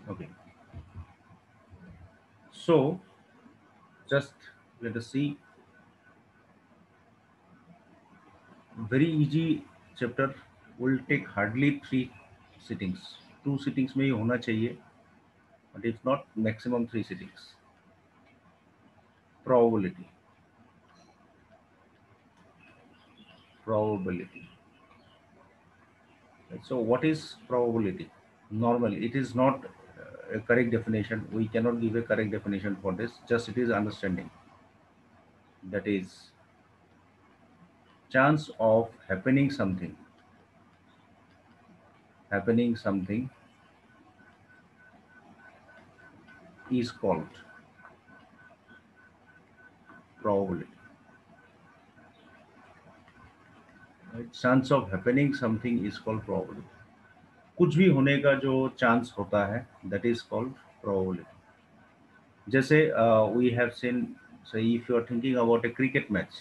Okay, so just let us see. Very easy chapter, will take hardly 3 sittings. 2 sittings में ही होना चाहिए, but if not, maximum 3 sittings. Probability. Probability. Right? So what is probability? Normally, it is not a correct definition. We cannot give a correct definition for this. Just it is understanding. That is chance of happening something is called probability. Right? Chance of happening something is called probability. कुछ भी होने का जो chance होता है, that is called probability. जैसे we have seen, say if you are thinking about a cricket match,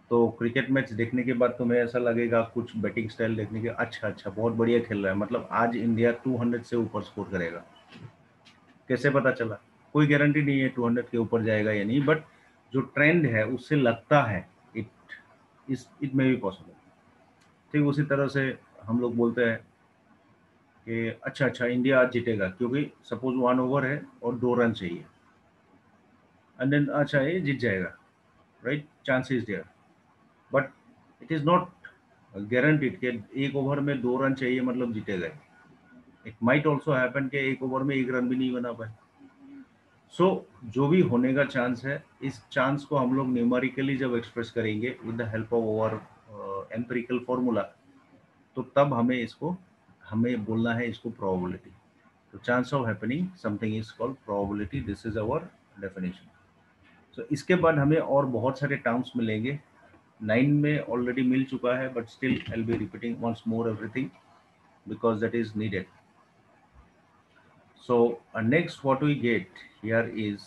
तो cricket match देखने के बाद तुम्हें ऐसा लगेगा, कुछ बैटिंग स्टाइल देखने के, अच्छा अच्छा बहुत बढ़िया खेल रहा है, मतलब आज इंडिया 200 से ऊपर स्कोर करेगा। कैसे पता चला? कोई गारंटी नहीं है 200 के ऊपर जाएगा या नहीं, बट जो ट्रेंड है उससे लगता है इट में भी पॉसिबल। ठीक उसी तरह से हम लोग बोलते हैं कि अच्छा अच्छा इंडिया आज जीतेगा, क्योंकि सपोज 1 ओवर है और 2 रन चाहिए, एंड देन अच्छा ये जीत जाएगा, right, chance is there, but it is not guaranteed कि 1 ओवर में 2 रन चाहिए मतलब जीतेगा। इट माइट ऑल्सो हैपन कि 1 ओवर में 1 रन भी नहीं बना पाए। सो जो भी होने का चांस है, इस चांस को हम लोग न्यूमेरिकली जब एक्सप्रेस करेंगे with the help of our empirical formula, तो तब हमें बोलना है इसको प्रोबेबिलिटी। तो chance of happening something is called probability, this is our definition. So इसके बाद हमें और बहुत सारे टर्म्स मिलेंगे। 9 में ऑलरेडी मिल चुका है, but still I will be repeating once more everything because that is needed. So next what we get here is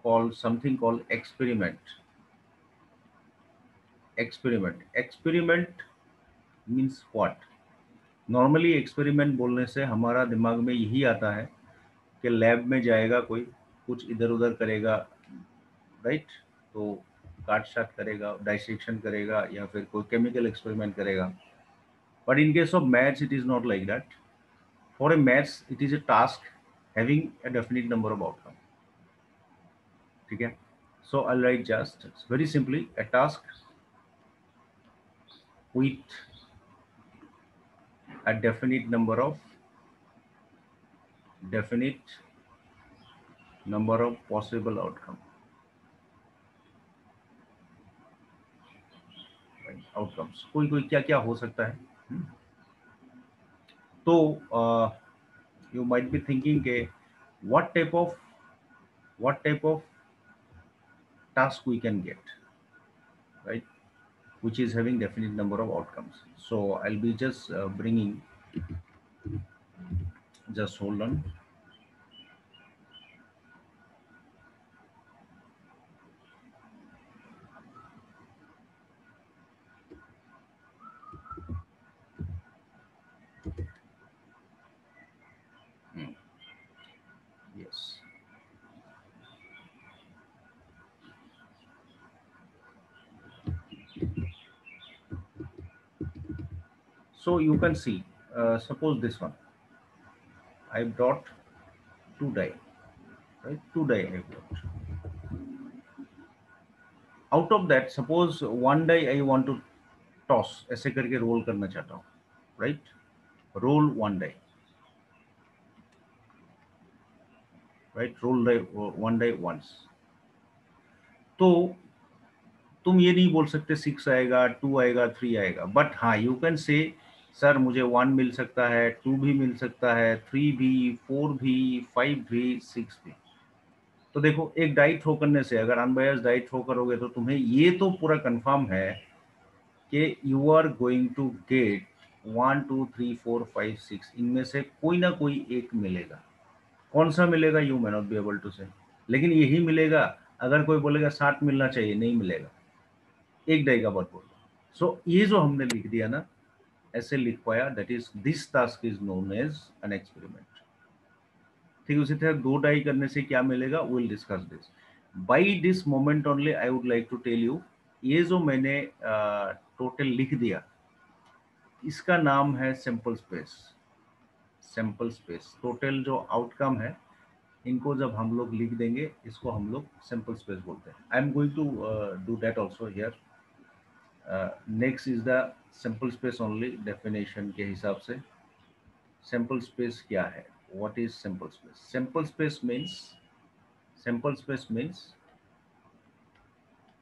called something called experiment. Experiment means what? Normally experiment बोलने से हमारा दिमाग में यही आता है कि लैब में जाएगा कोई, कुछ इधर उधर करेगा, राइट, तो काट शाट करेगा, डाइसेक्शन करेगा, या फिर कोई केमिकल एक्सपेरिमेंट करेगा। But in case of maths it is not like that. For a maths it is a task having a definite number of outcome. ठीक है, so I'll write just very simply a task with a definite number of possible outcome, right? Outcomes कोई कोई क्या क्या हो सकता है। हम्म, तो you might be thinking के what type of what type of task we can get, right, which is having definite number of outcomes. So I'll be just bringing, just hold on. Hmm, yes. So you can see, suppose this one, I brought 2 die, right? 2 die I brought. Out of that, suppose 1 die I want to toss, ऐसे करके role करना चाहता हूँ, right? Roll 1 die, right? Roll 1 die once. तो तुम ये नहीं बोल सकते 6 आएगा, 2 आएगा, 3 आएगा, बट हाँ यू कैन से सर मुझे 1 मिल सकता है, 2 भी मिल सकता है, 3 भी, 4 भी, 5 भी, 6 भी। तो देखो एक डाई थ्रो करने से, अगर अनबायस डाई थ्रो करोगे तो तुम्हें ये तो पूरा कंफर्म है कि you are going to get 1 2 3 4 5 6, इनमें से कोई ना कोई एक मिलेगा। कौन सा मिलेगा you may not be able to say, लेकिन यही मिलेगा। अगर कोई बोलेगा 60 मिलना चाहिए, नहीं मिलेगा, एक डाई का बात बोल रहा। सो ये जो हमने लिख दिया ना, ऐसे लिख पाया, that is this task is known as an experiment. ठीक उसी तरह दो डाई करने से क्या मिलेगा, will discuss this. By this moment only I would like to tell you, ये जो मैंने टोटल लिख दिया, इसका नाम है simple space. Simple space total जो आउटकम है, इनको जब हम लोग लिख देंगे, इसको हम लोग सिंपल स्पेस बोलते हैं। I am going to do that also here. Next is the simple space only definition के हिसाब से। सिंपल स्पेस क्या है, what is simple space? Simple space means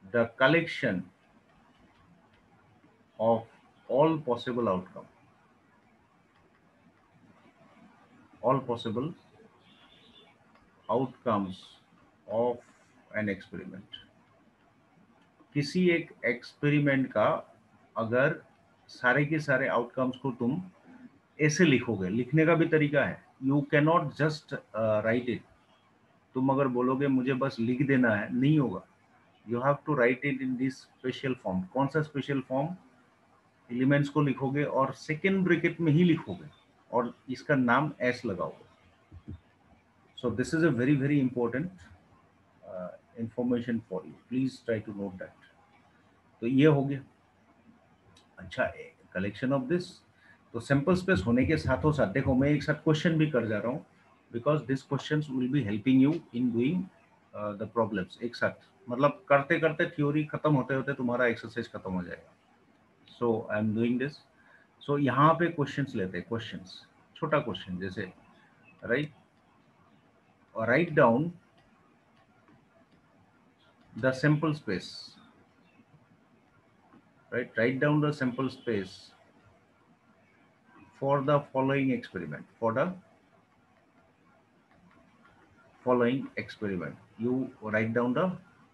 the collection of all possible outcome, all possible outcomes of an experiment। किसी एक experiment का अगर सारे के सारे आउटकम्स को तुम ऐसे लिखोगे, लिखने का भी तरीका है, you can not just right it. तुम अगर बोलोगे मुझे बस लिख देना है, नहीं होगा। You have to write it in this special form. कौन सा स्पेशल फॉर्म? एलिमेंट्स को लिखोगे और सेकेंड ब्रैकेट में ही लिखोगे और इसका नाम एस लगाओगे। So this is a very very important information for you, please try to note that. तो ये हो गया। अच्छा, कलेक्शन ऑफ दिस। तो सिंपल स्पेस होने के साथों साथ देखो, मैं एक साथ क्वेश्चन भी कर जा रहा हूँ, because this question will be helping you in doing the problems एक साथ। मतलब करते करते थ्योरी खत्म होते होते तुम्हारा एक्सरसाइज खत्म हो जाएगा। सो आई एम डूइंग दिस। सो यहाँ पे क्वेश्चंस लेते हैं। क्वेश्चंस, छोटा क्वेश्चन जैसे right, write down the simple space, right, write down the simple space for the following experiment, for the following experiment, you write down the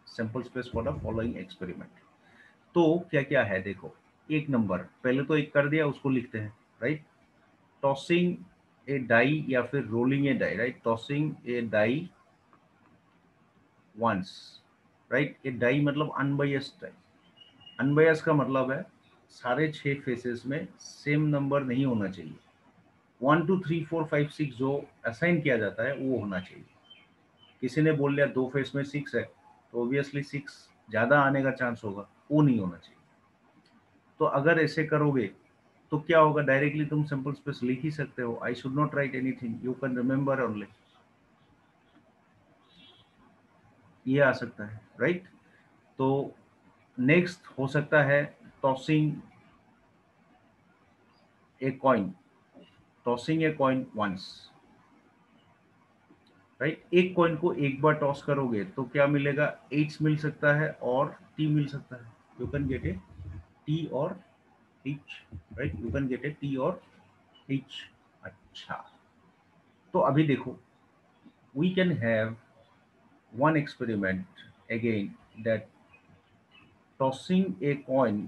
simple space for the following experiment। तो क्या क्या है देखो, एक number पहले तो एक कर दिया, उसको लिखते हैं राइट। टॉसिंग ए डाई या फिर rolling A die, right, tossing a die once, right. A die मतलब अनबायस्ड डाई। अनबायस्ड का मतलब है सारे 6 फेसेस में सेम नंबर नहीं होना चाहिए। 1 2 3 4 5 6 जो असाइन किया जाता है वो होना चाहिए। किसी ने बोल दिया 2 फेस में 6 है, तो ऑब्वियसली 6 ज्यादा आने का चांस होगा, वो नहीं होना चाहिए। तो अगर ऐसे करोगे तो क्या होगा, डायरेक्टली तुम सिंपल स्पेस लिख ही सकते हो। I should not right anything, you can remember only, ये आ सकता है राइट। तो नेक्स्ट हो सकता है tossing a coin, tossing a coin once, right. एक कॉइन को एक बार टॉस करोगे तो क्या मिलेगा, एच मिल सकता है और टी मिल सकता है। You can get a T और H, right, you can get a T और एच। अच्छा, तो अभी देखो, we can have one experiment again, that tossing a coin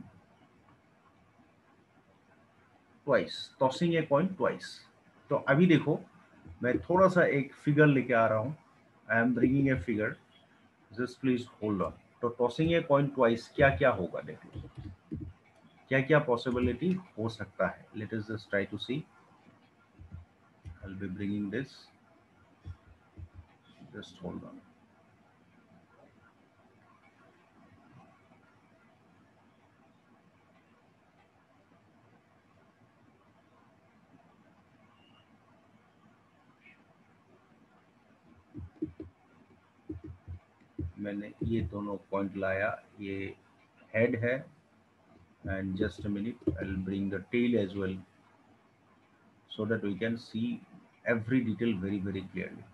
twice, tossing a coin twice. तो अभी देखो, मैं थोड़ा सा एक फिगर लेके आ रहा हूँ। I am bringing a figure, just please hold on. तो टॉसिंग ए कॉइन ट्वाइस क्या क्या होगा देखो, क्या क्या पॉसिबिलिटी हो सकता है। Let us just try to see. I will be bringing this, just hold on. मैंने ये दोनों पॉइंट लाया, ये हेड है, and just a minute, I'll bring the tail as well, so that we can see every detail very very clearly।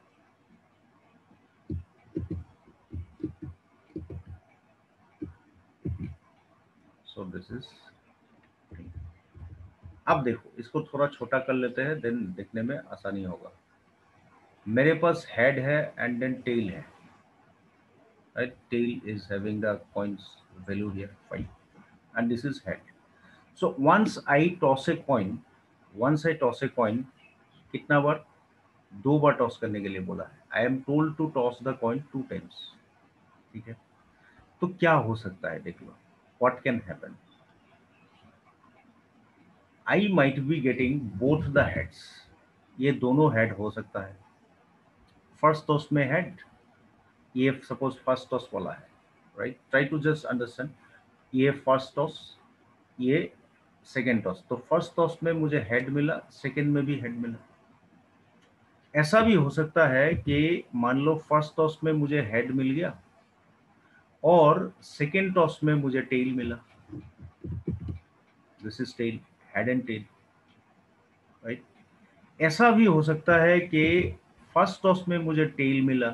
So this is, अब देखो इसको थोड़ा छोटा कर लेते हैं, देन देखने में आसानी होगा। मेरे पास हेड है एंड देन टेल है, right. Tail is having the coins value here 5, and this is head. So once I toss a coin, once I toss a coin, कितना बार, 2 बार टॉस करने के लिए बोला है। I am told to toss the coin 2 times, ठीक है। तो क्या हो सकता है देख लो, what can happen. I might be getting both the heads, ये दोनों हेड हो सकता है, फर्स्ट टॉस में हेड, ये सपोज फर्स्ट टॉस वाला है, right? Try to just understand, ये फर्स्ट टॉस, ये सेकेंड टॉस, तो फर्स्ट टॉस में मुझे हेड मिला, सेकेंड में भी हेड मिला। ऐसा भी हो सकता है कि मान लो फर्स्ट टॉस में मुझे हेड मिल गया और सेकेंड टॉस में मुझे टेल मिला, this is tail, head and tail, right? ऐसा भी हो सकता है कि फर्स्ट टॉस में मुझे टेल मिला,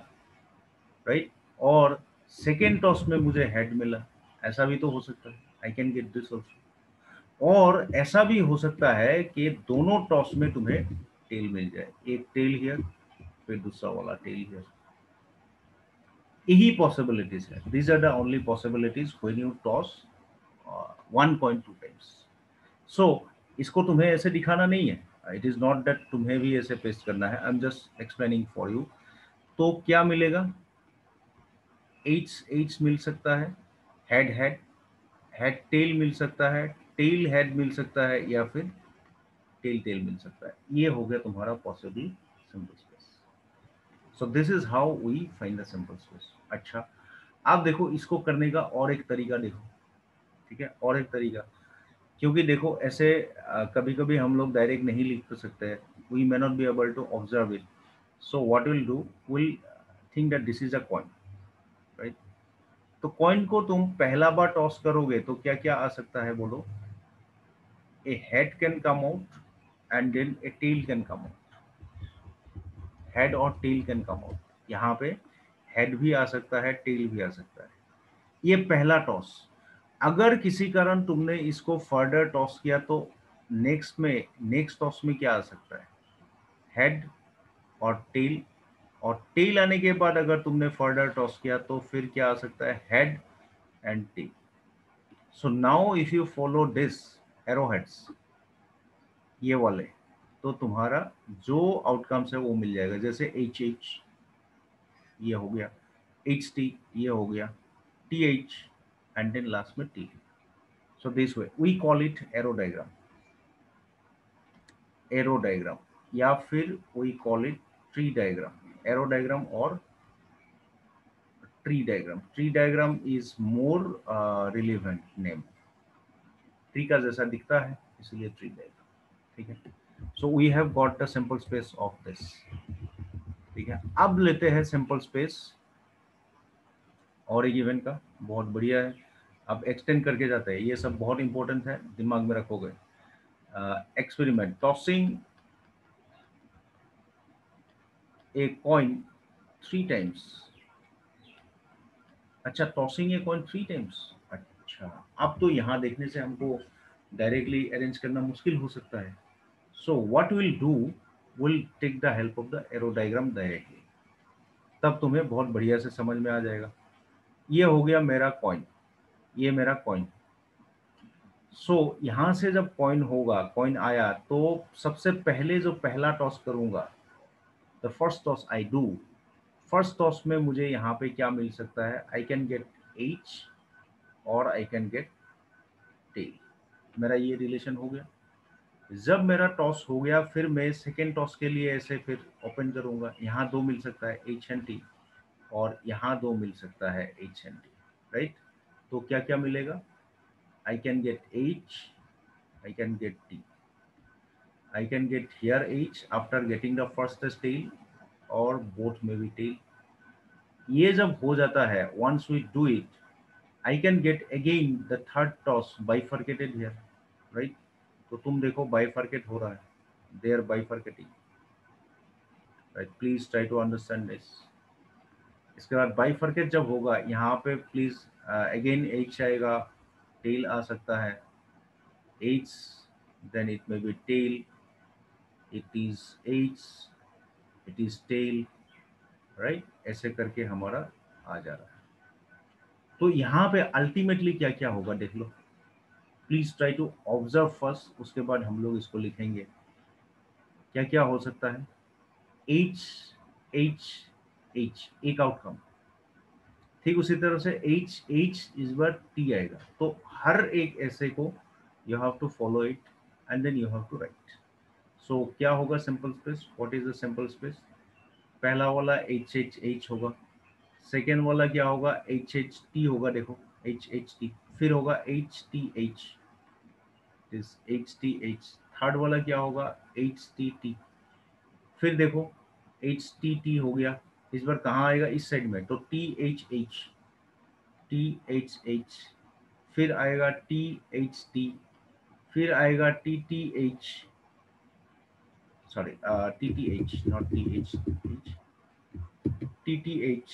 राइट, और सेकेंड टॉस में मुझे हेड मिला, ऐसा भी तो हो सकता है, I can get this also. और ऐसा भी हो सकता है कि दोनों टॉस में तुम्हें टेल मिल जाए, एक टेल हियर फिर दूसरा वाला टेल हियर। यही पॉसिबिलिटीज है, these are the only possibilities when you toss one coin two times. So इसको तुम्हें ऐसे दिखाना नहीं है, इट इज नॉट दैट तुम्हें भी ऐसे पेस्ट करना है, I am just explaining for you. तो क्या मिलेगा, एच एच मिल सकता है, हेड हेड, हेड टेल मिल सकता है, टेल हेड मिल सकता है, या फिर टेल टेल मिल सकता है। ये हो गया तुम्हारा possible simple space. So this is how we find the simple space. अच्छा, आप देखो इसको करने का और एक तरीका देखो, ठीक है, और एक तरीका, क्योंकि देखो ऐसे कभी कभी हम लोग डायरेक्ट नहीं लिख तो सकते हैं, we may not be able to observe it. So what will do, will think that this is a coin, right? तो कॉइन को तुम पहला बार टॉस करोगे तो क्या क्या आ सकता है बोलो? A head can come out and then a tail can come out, head और टेल कैन कम आउट। यहाँ पे हेड भी आ सकता है, टेल भी आ सकता है। ये पहला टॉस। अगर किसी कारण तुमने इसको फर्दर टॉस किया तो नेक्स्ट टॉस में क्या आ सकता है? हेड और टेल, और टेल आने के बाद अगर तुमने फर्दर टॉस किया तो फिर क्या आ सकता है? Head and tail. So now if you follow this arrow heads, ये वाले, तो तुम्हारा जो आउटकम्स है वो मिल जाएगा। जैसे एच एच ये हो गया, एच टी ये हो गया, T H, and then last में T. So this way we call it arrow diagram, arrow diagram, या फिर we call it tree diagram. Arrow diagram और tree diagram, tree diagram is more relevant name, tree का जैसा दिखता है इसलिए tree diagram, ठीक है। So we have got the simple space of this, ठीक है। अब लेते हैं सिंपल स्पेस और एक इवेंट का, बहुत बढ़िया है। अब एक्सटेंड करके जाते हैं, ये सब बहुत इंपॉर्टेंट है, दिमाग में रखोगे। Experiment, tossing a coin three times. अच्छा, tossing a coin three times, अच्छा। अब तो यहाँ देखने से हमको डायरेक्टली अरेंज करना मुश्किल हो सकता है। So what will do, will take the help of the arrow diagram directly, तब तुम्हें बहुत बढ़िया से समझ में आ जाएगा। ये हो गया मेरा कॉइन, ये मेरा कॉइन। सो यहाँ से जब कॉइन होगा, कॉइन आया, तो सबसे पहले जो पहला टॉस करूंगा, the first toss I do, first toss में मुझे यहाँ पे क्या मिल सकता है? आई कैन गेट एच और आई कैन गेट टेल। मेरा ये रिलेशन हो गया। जब मेरा टॉस हो गया, फिर मैं सेकेंड टॉस के लिए ऐसे फिर ओपन करूंगा, यहाँ दो मिल सकता है एच एंड टी, और यहाँ दो मिल सकता है एच एंड टी, राइट? तो क्या क्या मिलेगा? I can get H, I can get T. I can get here H after getting the first tail, और both में भी tail। ये जब हो जाता है, once we do it, I can get again the third toss bifurcated here, right? तो तुम देखो bifurcate हो रहा है, they are bifurcating, right? Please try to understand this। इसके बाद bifurcate जब होगा, यहाँ पे please again H आएगा, tail आ सकता है, H, then it may be tail, it is H, it is tail, right? ऐसे करके हमारा आ जा रहा है। तो यहाँ पे अल्टीमेटली क्या क्या होगा देख लो, please try to observe first, उसके बाद हम लोग इसको लिखेंगे। क्या क्या हो सकता है? एच एच एच, एक आउटकम। ठीक उसी तरह से एच एच इस बार टी आएगा, तो हर एक ऐसे को you have to follow it and then you have to write. So क्या होगा simple space? What is the simple space? पहला वाला एच एच एच होगा, सेकेंड वाला क्या होगा, एच एच टी होगा, देखो एच एच टी, फिर होगा एच टी एच, इस एच टी एच, थर्ड वाला क्या होगा, एच टी टी, फिर देखो एच टी टी हो गया, इस बार कहाँ आएगा, इस साइड में, तो T H H, T H H, फिर आएगा टी एच टी, फिर आएगा T T H, sorry T T H, not T H H, T T H,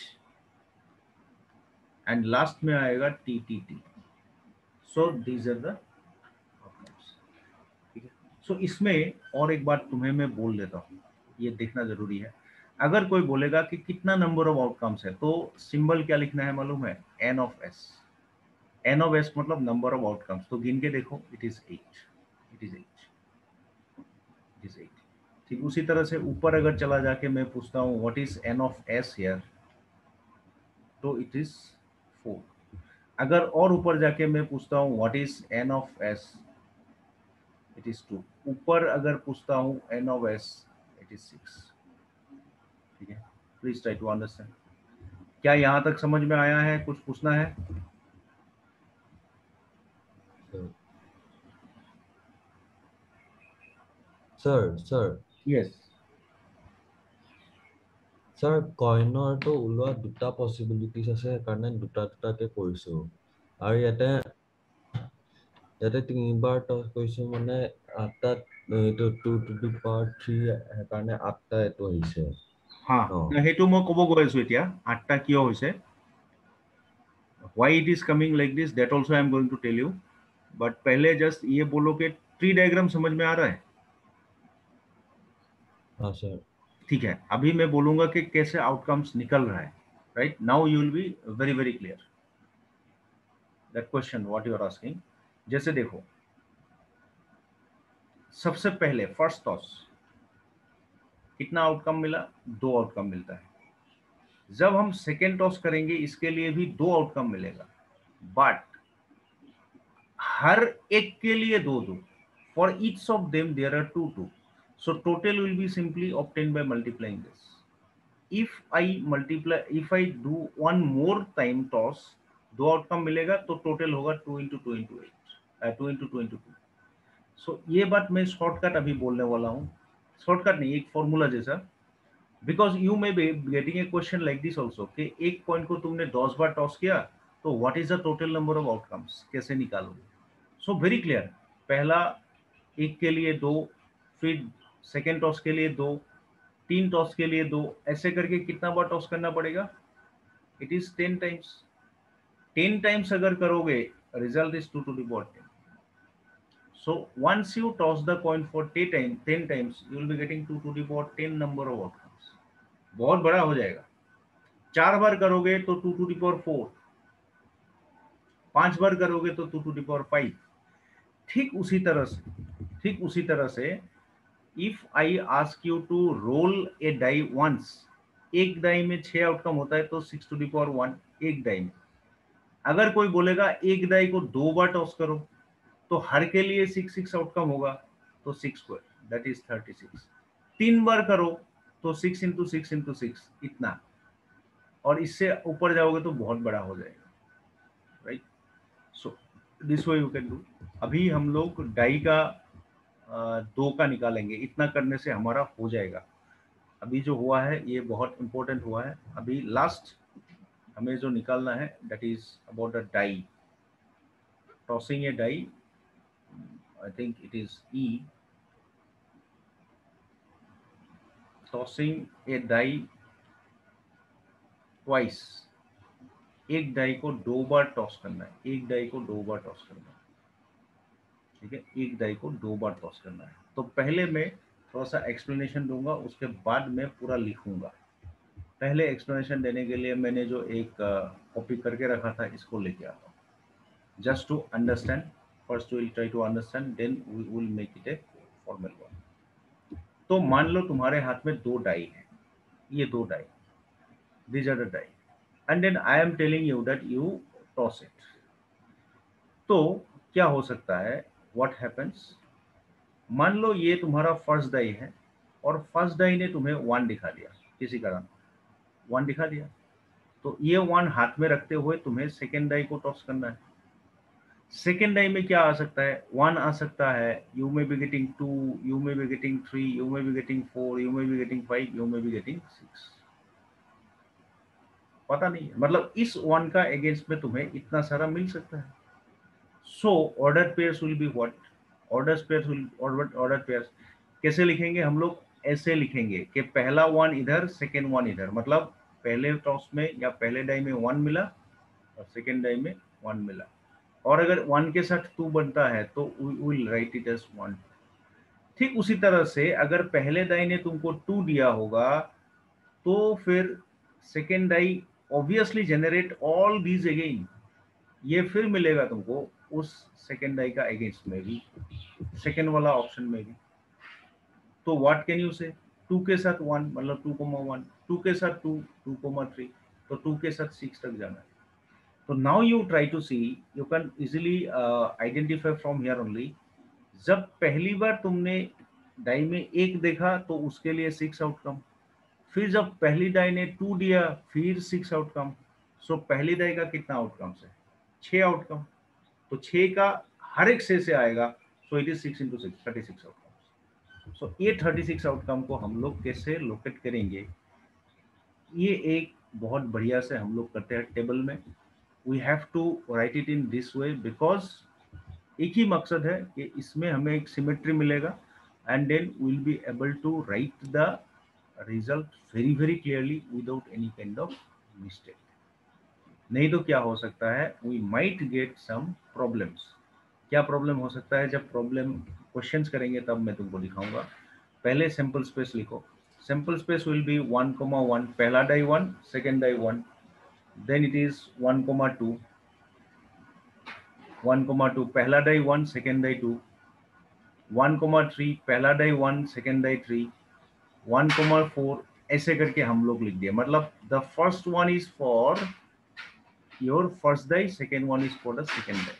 and last में आएगा T T T. So these are the outcomes, ठीक है। सो इसमें और एक बात तुम्हें मैं बोल देता हूँ, ये देखना जरूरी है। अगर कोई बोलेगा कि कितना नंबर ऑफ आउटकम्स है, तो सिंबल क्या लिखना है मालूम है, N of S. N of S मतलब नंबर ऑफ आउटकम्स, तो गिन के देखो, it is 8, it is 8, it is 8। ठीक उसी तरह से ऊपर अगर चला जाके मैं पूछता हूँ what is N of S here, तो इट इज 4। अगर और ऊपर जाके मैं पूछता हूँ what is N of S, it is 2। ऊपर अगर पूछता हूँ N of S, it is 6। ठीक है, प्लीज ट्राई टू अंडरस्टैंड। क्या यहाँ तक समझ में आया है, कुछ पूछना है? Sir sir sir yes. Sir কইনৰটো ওলোৱা দুটা পচিবিলিটিজ আছে, সেইকাৰণে দুটা দুটাকে কৰিছো। আৰু ইয়াতে তিনিবাৰ টচ কৰিছো, মানে আঠটাত এইটো 2 to the power 3, সেইকাৰণে আঠটা এইটো আহিছে हाँ, ন। সেইটো মই ক'ব গৈ আছো এতিয়া, আঠটা কিয় হৈছে, why it is coming like this, that also I am going to tell you, but पहले जस्ट ये बोलो कि ट्री डायग्राम समझ में आ रहा है? हाँ सर। ठीक है, अभी मैं बोलूंगा कि कैसे आउटकम्स निकल रहा है, right now you will be very very clear that question what you are asking. जैसे देखो, सबसे पहले फर्स्ट टॉस कितना आउटकम मिला, 2 आउटकम मिलता है। जब हम सेकेंड टॉस करेंगे, इसके लिए भी 2 आउटकम मिलेगा, बट हर एक के लिए दो दो, for each of them there are two two, so total will be simply obtain by multiplying this. if I do one more time toss, 2 outcome मिलेगा, तो टोटल होगा 2 into 2 into 8, 2 into 2 into 2। सो ये बात मैं शॉर्टकट अभी बोलने वाला हूँ, शॉर्टकट नहीं, एक फॉर्मूला जैसा। Because you may be getting a question like this also, कि एक पॉइंट को तुमने 10 बार टॉस किया, तो what is the total number of outcomes, कैसे निकालोगे? सो वेरी क्लियर, पहला एक के लिए दो, फिर सेकेंड टॉस के लिए दो, तीन टॉस के लिए दो, ऐसे करके कितना बार टॉस करना पड़ेगा, इट इज 10 टाइम्स। 10 टाइम्स अगर करोगे, result is 2 to the power 10। So once you toss the coin for 10 times, you will be getting 2 to the power 10 number of outcomes, बहुत बड़ा हो जाएगा। 4 बार करोगे तो 2 to the power 4, 5 बार करोगे तो 2 to the power 5। ठीक उसी तरह से, ठीक उसी तरह से, if I ask you to roll a die once, एक डाई में 6 आउटकम होता है, तो 6 to the power 1 एक डाई में। अगर कोई बोलेगा एक डाई को 2 बार टॉस करो, तो हर के लिए 6 6 आउटकम होगा, तो 6 स्क्वायर दैट इज 36। 3 बार करो तो 6 into 6 into 6 इतना, और इससे ऊपर जाओगे तो बहुत बड़ा हो जाएगा, right. So this way you can do. अभी हम लोग डाई का 2 का निकालेंगे, इतना करने से हमारा हो जाएगा। अभी जो हुआ है ये बहुत इंपॉर्टेंट हुआ है। अभी लास्ट हमें जो निकालना है, that is about the die, tossing a die, I think it is E, tossing a die twice. एक डाई को 2 बार टॉस करना है, एक डाई को 2 बार टॉस करना है, ठीक है, एक डाई को 2 बार टॉस करना है। तो पहले मैं थोड़ा सा एक्सप्लेनेशन दूंगा, उसके बाद मैं पूरा लिखूंगा। पहले एक्सप्लेनेशन देने के लिए मैंने जो एक कॉपी करके रखा था, इसको लेके आता हूँ, just to understand. First will try to understand, then we will make it a formal one. तो मान लो तुम्हारे हाथ में 2 डाई है, ये 2 die, these are the die, and then I am telling you that you toss it। तो क्या हो सकता है, what happens, मान लो ये तुम्हारा फर्स्ट डाई है, और फर्स्ट डाई ने तुम्हें 1 दिखा दिया, किसी कारण 1 दिखा दिया, तो ये 1 हाथ में रखते हुए तुम्हें सेकेंड डाई को टॉस करना है। सेकेंड डाई में क्या आ सकता है? 1 आ सकता है, you may be getting 2, you may be getting 3, you may be getting 4, you may be getting 5, you may be getting 6। पता नहीं है, मतलब इस 1 का अगेंस्ट में तुम्हें इतना सारा मिल सकता है। So order pairs will be what? Order pairs कैसे लिखेंगे हम लोग? ऐसे लिखेंगे कि पहला 1 इधर, सेकेंड 1 इधर, मतलब पहले टॉस में या पहले डाई में 1 मिला और सेकेंड डाई में 1 मिला, और अगर 1 के साथ 2 बनता है तो we will write it as 1। ठीक उसी तरह से अगर पहले डाई ने तुमको 2 दिया होगा तो फिर second die obviously generate all these again, ये फिर मिलेगा तुमको उस सेकेंड डाई का अगेंस्ट में भी, सेकेंड वाला ऑप्शन में भी। तो व्हाट कैन यू से? 2 के साथ 1 मतलब 2,1, 2 के साथ 2, 2,3, तो 2 के साथ 6 तक जाना है। तो now you try to see, you can easily identify from here only. जब पहली बार तुमने डाई में 1 देखा तो उसके लिए 6 आउटकम, फिर जब पहली डाई ने 2 दिया फिर 6 आउटकम। सो पहली डाई का कितना आउटकम्स है? 6 आउटकम। तो 6 का हर एक से आएगा, so it is 6 into 6, 36 outcome. So ये 36 आउटकम को हम लोग कैसे लोकेट करेंगे, ये एक बहुत बढ़िया से हम लोग करते हैं टेबल में। We have to write it in this way because एक ही मकसद है कि इसमें हमें एक सिमेट्री मिलेगा, and then will be able to write the result very very clearly without any kind of mistake. नहीं तो क्या हो सकता है, we might get some problems. क्या प्रॉब्लम हो सकता है? जब प्रॉब्लम क्वेश्चंस करेंगे तब मैं तुमको दिखाऊंगा। पहले सैंपल स्पेस लिखो। सैंपल स्पेस विल बी 1,1, पहला die 1, second die 1, then it is 1,2, 1,2, पहला डाई 1, सेकेंड डाई 2, 1,3, पहला डाई 1, सेकेंड डाई 3, 1,4, ऐसे करके हम लोग लिख दिए। मतलब the first one is for your first die, second one is for the second die.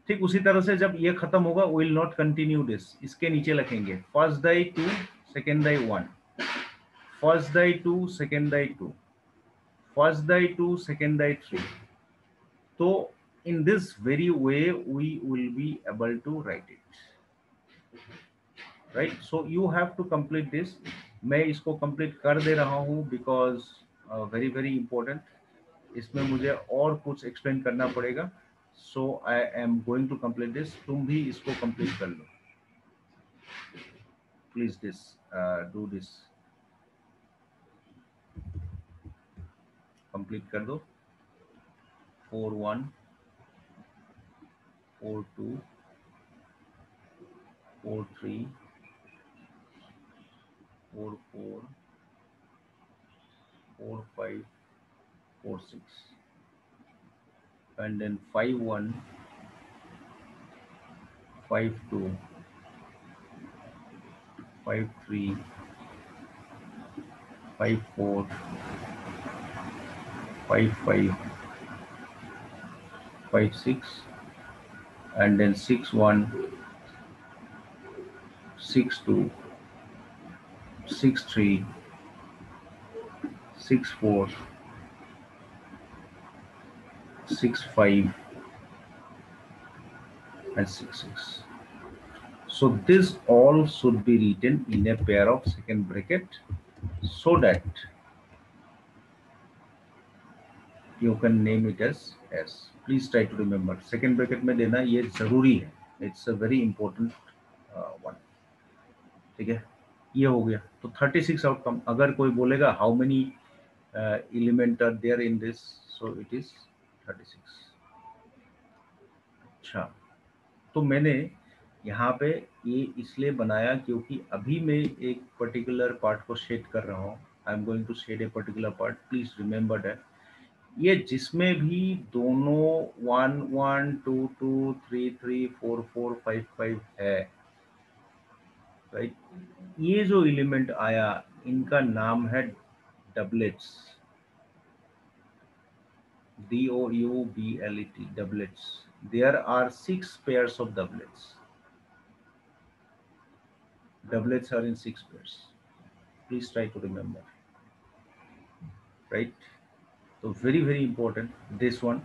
ठीक उसी तरह से जब ये खत्म होगा विल नॉट कंटिन्यू दिस, इसके नीचे लिखेंगे first die 2, second die 1, first die 2, second die 2, first die 2, second die 3। तो in this very way we will be able to write it, right? So you have to complete this. मैं इसको complete कर दे रहा हूँ because very very important, इसमें मुझे और कुछ एक्सप्लेन करना पड़ेगा। So I am going to complete this, तुम भी इसको कंप्लीट कर लो please. This do this, complete कर दो। 4,1, 4,2, 4,3, 4,4, 4,5, 4,6, and then 5,1, 5,2, 5,3, 5,4, 5,5, 5,6, and then 6,1, 6,2, 6,3, 6,4, 6,5, and 6,6. So this all should be written in a pair of second bracket so that you can name it as S. Please try to remember. Second bracket में देना ये जरूरी है. It's a very important one. ठीक है, ये हो गया। तो 36 आउटकम। अगर कोई बोलेगा how many element are there in this, so it is 36। अच्छा, तो मैंने यहाँ पे ये इसलिए बनाया क्योंकि अभी मैं एक पर्टिकुलर पार्ट को शेड कर रहा हूँ। I am going to shade a particular part, please remember that. ये जिसमें भी दोनों 1 1 2 2 3 3 4 4 5 5 है, राइट, ये जो एलिमेंट आया इनका नाम है doublets, double doublets. There are 6 pairs of doublets. Doublets are in 6 pairs. Please try to remember. right? So very very important this one.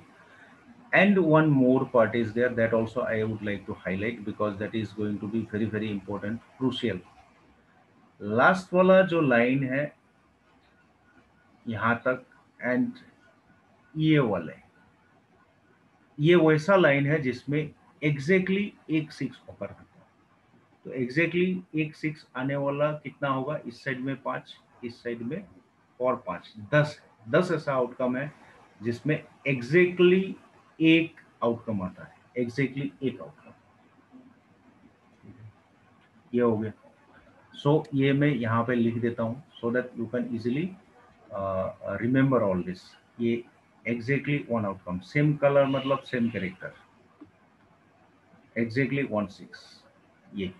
And one more part is there that also I would like to highlight because that is going to be very very important, crucial. Last वाला जो line है यहाँ तक and ये वाले, ये वैसा line है जिसमें एग्जैक्टली एक सिक्स पकड़ करता है। तो एग्जैक्टली एक सिक्स आने वाला कितना होगा, इस साइड में पांच, इस साइड में और पांच, 10। 10 ऐसा आउटकम है जिसमें एग्जैक्टली एक आउटकम आता है, एग्जैक्टली एक आउटकम। ये हो गया। सो ये मैं यहाँ पे लिख देता हूँ so that you can easily remember all this. ये exactly one outcome, same colour मतलब सेम कैरेक्टर, एग्जैक्टली 1 6। ये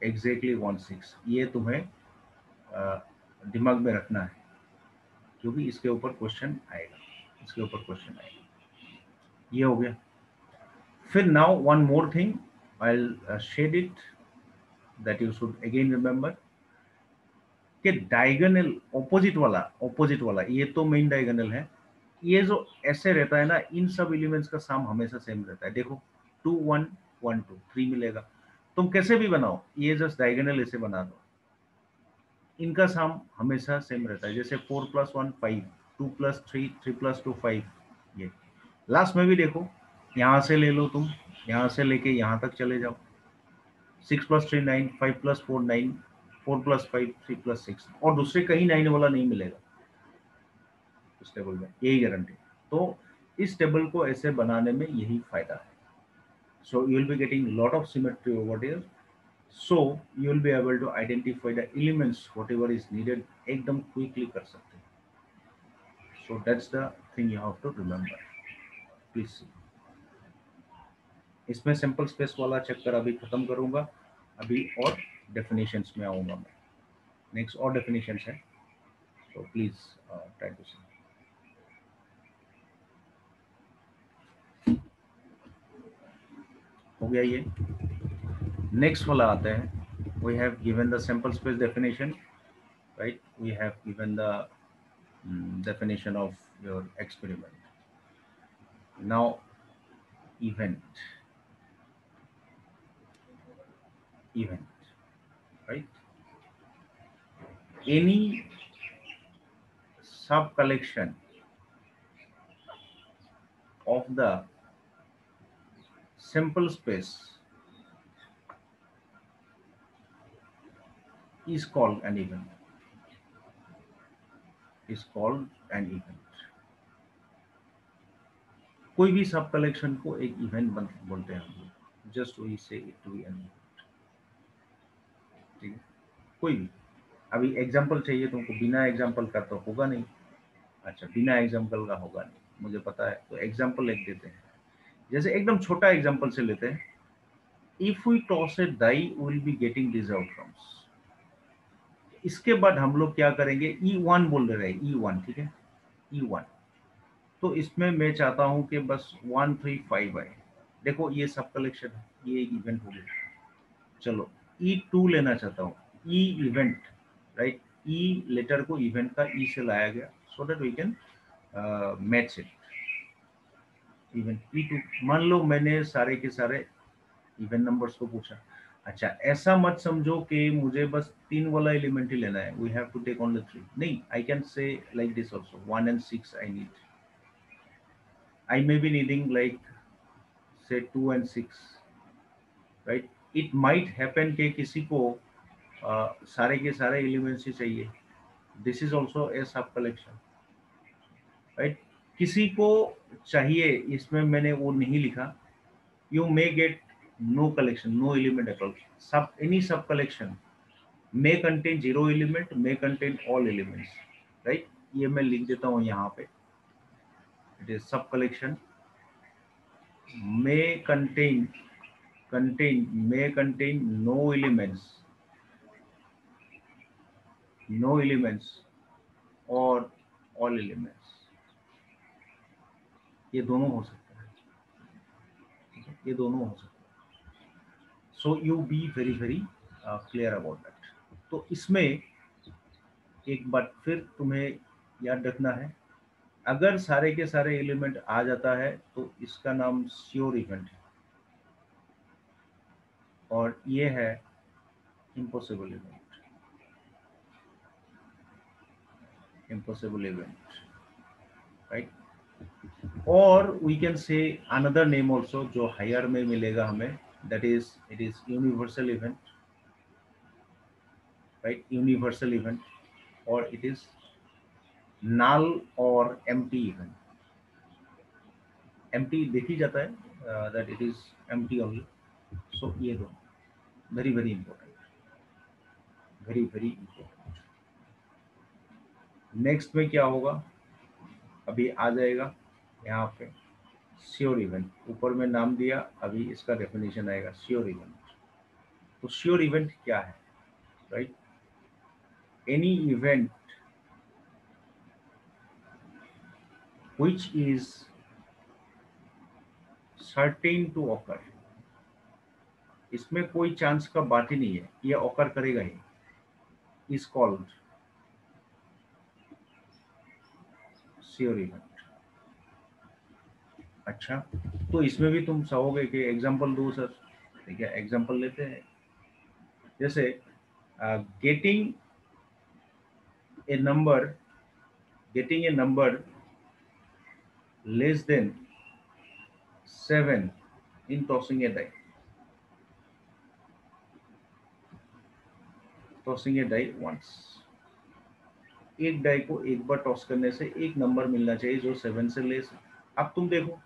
एग्जैक्टली 1 6 ये तुम्हें दिमाग में रखना है क्योंकि इसके ऊपर क्वेश्चन आएगा, इसके ऊपर क्वेश्चन आएगा। ये हो गया। फिर now one more thing I shade it that you should again remember कि डायगोनल ऑपोजिट वाला ये तो मेन डायगोनल है। ये जो ऐसे रहता है ना, इन सब एलिमेंट्स का सम हमेशा सेम रहता है। देखो 2 1 1 2 3 मिलेगा, तुम कैसे भी बनाओ, ये जस्ट डायगोनल ऐसे बना दो, इनका सम हमेशा सेम रहता है। जैसे 4 + 1 5, 2 + 3 3 + 2 5। ये लास्ट में भी देखो, यहाँ से ले लो तुम, यहाँ से लेके यहाँ तक चले जाओ, 6 + 3 9, 5 + 4 9, 4 + 5 3 + 6, और दूसरे कहीं 9 वाला नहीं मिलेगा इस टेबल में, यही गारंटी। तो इस टेबल को ऐसे बनाने में यही फायदा है। So you will be getting lot of symmetry over here, so you will be able to identify the elements whatever is needed, एकदम क्विकली कर सकते हैं। So that's the thing you have to remember, please see. इसमें simple space वाला चक्कर अभी खत्म करूंगा, अभी और डेफिनेशंस में आऊंगा मैं। नेक्स्ट और डेफिनेशंस है, so please try to see. हो गया ये। नेक्स्ट वाला आते हैं। We have given the simple space definition, right? We have given the definition of your experiment. Now event, event, right? Any sub collection of the simple space is called an event, is called an event. कोई भी सब collection को एक event बोलते हैं हम लोग, just we say it to be an event. ठीक है, कोई भी। अभी एग्जांपल चाहिए तुमको, बिना एग्जांपल का तो होगा नहीं। अच्छा, बिना एग्जांपल का होगा नहीं, मुझे पता है, तो एग्जांपल एक देते हैं। जैसे एकदम छोटा एग्जांपल से लेते हैं, if we toss a die will be getting this outcomes. इसके बाद हम लोग क्या करेंगे, E1 बोल रहे हैं, E1, ठीक है, E1। तो इसमें मैं चाहता हूं कि बस 1 3 5 आए। देखो ये सब कलेक्शन है, ये एक इवेंट हो गया। चलो E2 लेना चाहता हूँ, E event, right? E letter को इवेंट का ई से लाया गया so that we can match it. Event E2, मान लो मैंने सारे के सारे इवेंट नंबर्स को पूछा। अच्छा, ऐसा मत समझो कि मुझे बस 3 वाला एलिमेंट ही लेना है, we have to take only 3। नहीं, I can say like this also, 1 and 6 I need, I may be needing like say 2 and 6, right? It might happen कि किसी को सारे के सारे एलिमेंट्स ही चाहिए, दिस इज ऑल्सो ए सब कलेक्शन, राइट? किसी को चाहिए, इसमें मैंने वो नहीं लिखा, you may get no collection, no element at all. Any sub collection may contain zero element, may contain all elements, right? ये मैं लिख देता हूँ यहाँ पे, it is sub collection may contain no elements, or all elements। ये दोनों हो सकता है, ये दोनों हो सकता है। So you B very very clear about that. तो इसमें एक बात फिर तुम्हें याद रखना है, अगर सारे के सारे एलिमेंट आ जाता है तो इसका नाम श्योर इवेंट है, और ये है impossible event. Impossible event, right. और we can say another name also जो हायर में मिलेगा हमें, that is it is universal event, right, universal event. और इट इज नल और एम्प्टी इवेंट। एम्प्टी देखी जाता है that it is empty only. So ये दो very very important, very very important. Next में क्या होगा, अभी आ जाएगा यहाँ पे श्योर इवेंट। ऊपर में नाम दिया, अभी इसका डेफिनेशन आएगा श्योर इवेंट। तो श्योर इवेंट क्या है, right? Any event which is certain to occur, इसमें कोई चांस का बात ही नहीं है, ये ऑकर करेगा ही, इज कॉल्ड श्योर इवेंट। अच्छा, तो इसमें भी तुम चाहोगे कि एग्जांपल दो सर, ठीक है एग्जांपल लेते हैं। जैसे getting a number, getting a number less than 7 in tossing a die. Tossing a die once, एक डाई को एक बार टॉस करने से एक नंबर मिलना चाहिए जो 7 से लेस है। अब तुम देखो,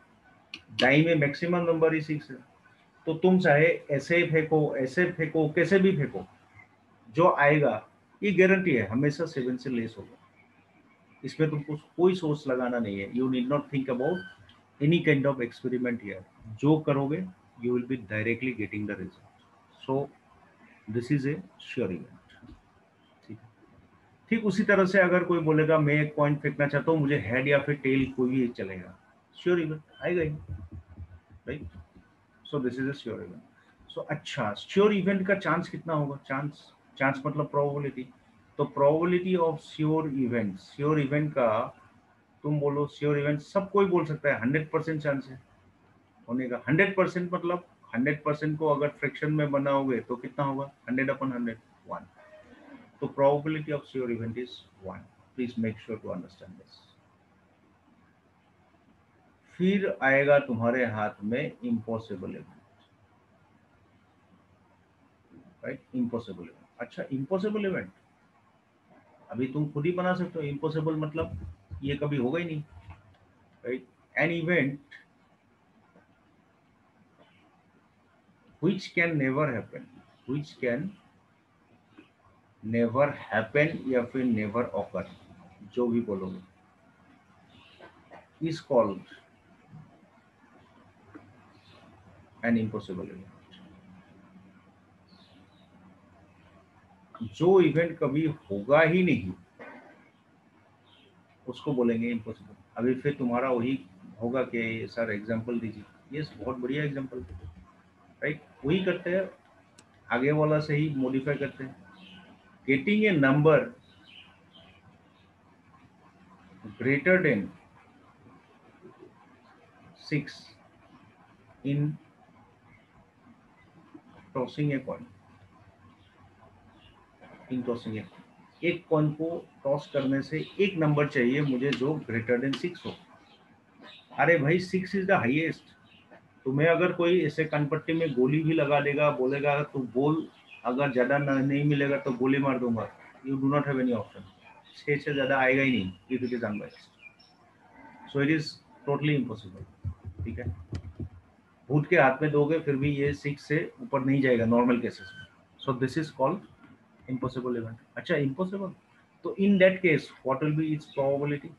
डाई में मैक्सिमम नंबर ही 6 है, तो तुम चाहे ऐसे फेंको, ऐसे फेंको, कैसे भी फेंको, जो आएगा ये गारंटी है हमेशा 7 से लेस होगा। इसमें तुमको कोई सोच लगाना नहीं है, you need not think about any kind of experiment here. जो करोगे you will be directly getting the result. So this is a sure event. ठीक है, ठीक उसी तरह से अगर कोई बोलेगा मैं एक पॉइंट फेंकना चाहता हूँ, मुझे हेड या फिर टेल कोई भी एक चलेगा, श्योर इवेंट आएगा ही, right. So this is a sure event. So अच्छा, श्योर इवेंट का चांस कितना होगा, चांस, चांस मतलब प्रोबेबिलिटी। तो probability of sure event, sure event का तुम बोलो श्योर इवेंट सब कोई बोल सकता है 100% चांस है होने का। 100% मतलब 100% को अगर फ्रैक्शन में बनाओगे तो कितना होगा, 100/100, 1। तो probability of sure event is 1। Please make sure to understand this. फिर आएगा तुम्हारे हाथ में impossible event, right, impossible event. अच्छा, इम्पॉसिबल इवेंट अभी तुम खुद ही बना सकते हो। इम्पॉसिबल मतलब ये कभी होगा ही नहीं, right. An event which can never happen, which can never happen या फिर never occur, जो भी बोलोगे, is called an impossible event। जो इवेंट कभी होगा ही नहीं उसको बोलेंगे इम्पॉसिबल। अभी फिर तुम्हारा वही होगा कि सर एग्जांपल दीजिए। यस, बहुत बढ़िया एग्जांपल, राइट। वही करते हैं, आगे वाला से ही मॉडिफाई करते हैं। Getting a number greater than 6 in tossing a coin, in tossing a, एक कॉइन को टॉस करने से एक नंबर चाहिए मुझे जो ग्रेटर देन 6 हो। अरे भाई 6 इज द हाईएस्ट। तुम्हें अगर कोई ऐसे कनपट्टी में गोली भी लगा देगा, बोलेगा तो बोल, अगर ज्यादा नहीं मिलेगा तो गोली मार दूंगा, you do not have any option. 6 से ज्यादा आएगा ही नहीं if it is unbiased. So it is totally impossible, ठीक है। भूत के हाथ में दोगे फिर भी ये 6 से ऊपर नहीं जाएगा नॉर्मल केसेस में। सो this is called impossible event. अच्छा, इम्पॉसिबल, तो in that case what will be it's probability.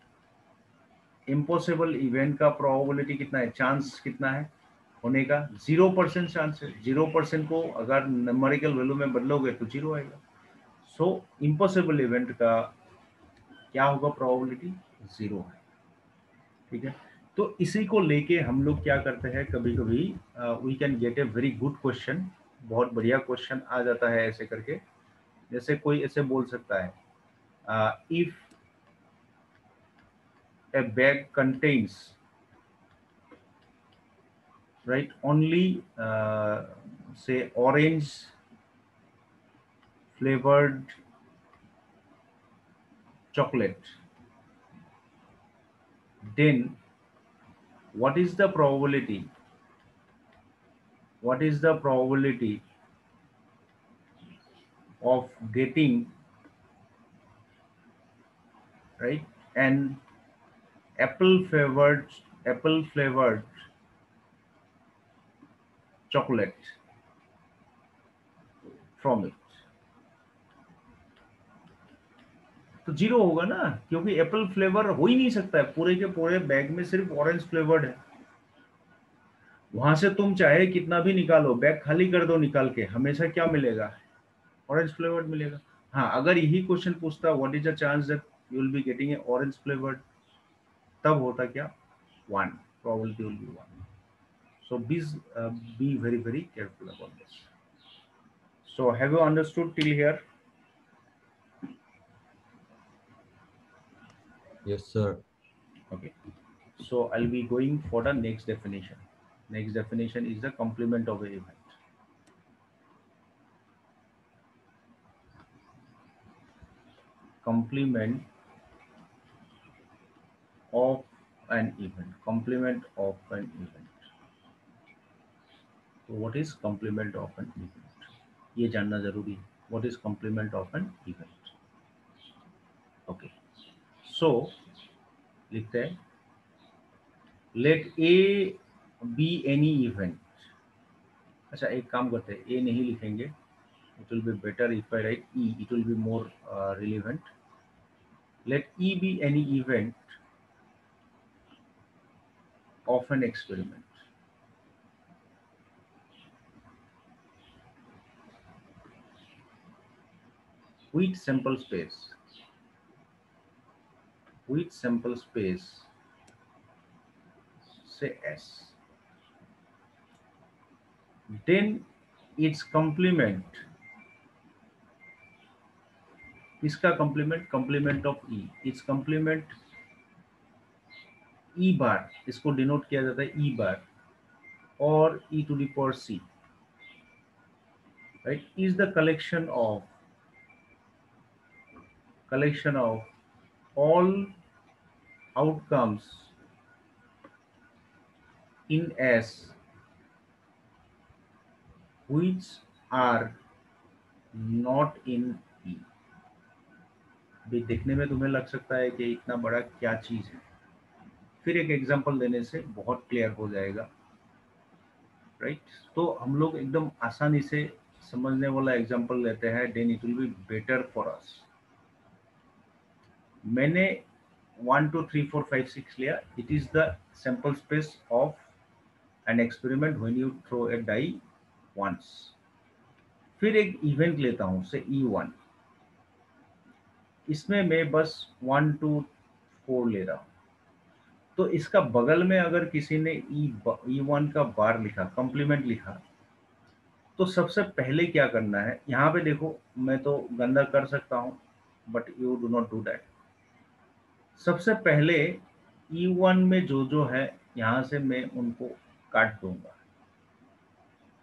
Impossible event का प्रोबेबिलिटी कितना है, चांस कितना है होने का, 0% चांस है। 0% को अगर नंबरिकल वैल्यू में बदलोगे तो 0 आएगा। सो इम्पॉसिबल इवेंट का क्या होगा, प्रोबेबिलिटी 0 है, ठीक है। तो इसी को लेके हम लोग क्या करते हैं, कभी कभी we can get a very good question, बहुत बढ़िया क्वेश्चन आ जाता है ऐसे करके। जैसे कोई ऐसे बोल सकता है if a bag contains, right, only say orange flavored chocolate, then what is the probability, what is the probability of getting, right, an apple flavored, apple flavored chocolate from it? तो जीरो होगा ना, क्योंकि Apple flavour हो ही नहीं सकता है, पूरे के पूरे बैग में सिर्फ ऑरेंज फ्लेवर्ड है। वहां से तुम चाहे कितना भी निकालो, बैग खाली कर दो निकाल के, हमेशा क्या मिलेगा, ऑरेंज फ्लेवर्ड मिलेगा। हाँ, अगर यही क्वेश्चन पूछता what is the chance that you will be getting a orange flavoured, तब होता क्या, one, probability will be one. So B very very careful about this. So have you understood till here? Yes, sir. Okay, so I'll be going for the next definition. Next definition is the complement of a event. Complement of an event. Complement of an event. So what is complement of an event? ये जानना जरूरी है. What is complement of an event? Okay. So लिखते हैं, let A be any event. अच्छा, एक काम करते हैं, A नहीं लिखेंगे. It will be better if I write E. It will be more relevant. Let E be any event of an experiment. With sample space. With sample space, say S. Then its complement, इसका complement, complement of E, its complement E bar, इसको denote किया जाता है E bar और E to the power C, right, is the collection of all outcomes in S which are not in E। भी देखने में तुम्हें लग सकता है कि इतना बड़ा क्या चीज है, फिर एक एग्जांपल देने से बहुत क्लियर हो जाएगा, राइट। तो हम लोग एकदम आसानी से समझने वाला एग्जांपल लेते हैं, then it will be better for us. मैंने 1 2 3 4 5 6 लिया, it is the sample space of an experiment when you throw a die once. फिर एक इवेंट लेता हूं से E1, इसमें मैं बस 1 2 4 ले रहा हूं। तो इसका बगल में अगर किसी ने E1 का बार लिखा, कॉम्प्लीमेंट लिखा, तो सबसे पहले क्या करना है, यहाँ पे देखो मैं तो गंदा कर सकता हूँ, but you do not do that. सबसे पहले E1 में जो जो है यहाँ से मैं उनको काट दूंगा।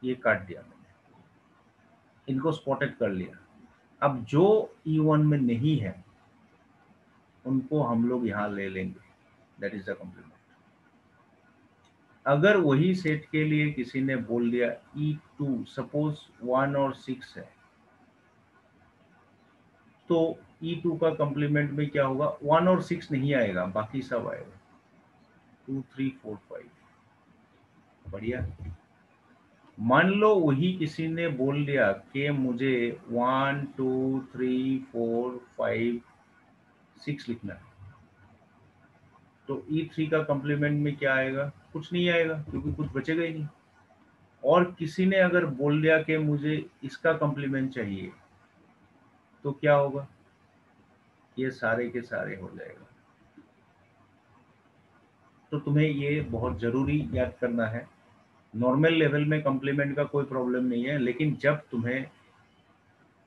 ये काट दिया मैंने, इनको स्पॉटेड कर लिया। अब जो E1 में नहीं है उनको हम लोग यहाँ ले लेंगे, दैट इज द कॉम्प्लीमेंट। अगर वही सेट के लिए किसी ने बोल दिया E2, सपोज 1 और 6 है, तो E2 का कॉम्प्लीमेंट में क्या होगा, 1 और 6 नहीं आएगा, बाकी सब आएगा, 2 3 4 5। बढ़िया। मान लो वही किसी ने बोल दिया कि मुझे 1 2 3 4 5 6 लिखना है, तो E3 का कॉम्प्लीमेंट में क्या आएगा, कुछ नहीं आएगा, क्योंकि कुछ बचेगा ही नहीं। और किसी ने अगर बोल दिया कि मुझे इसका कॉम्प्लीमेंट चाहिए, तो क्या होगा, ये सारे के सारे हो जाएगा। तो तुम्हें ये बहुत जरूरी याद करना है। नॉर्मल लेवल में कॉम्प्लीमेंट का कोई प्रॉब्लम नहीं है, लेकिन जब तुम्हें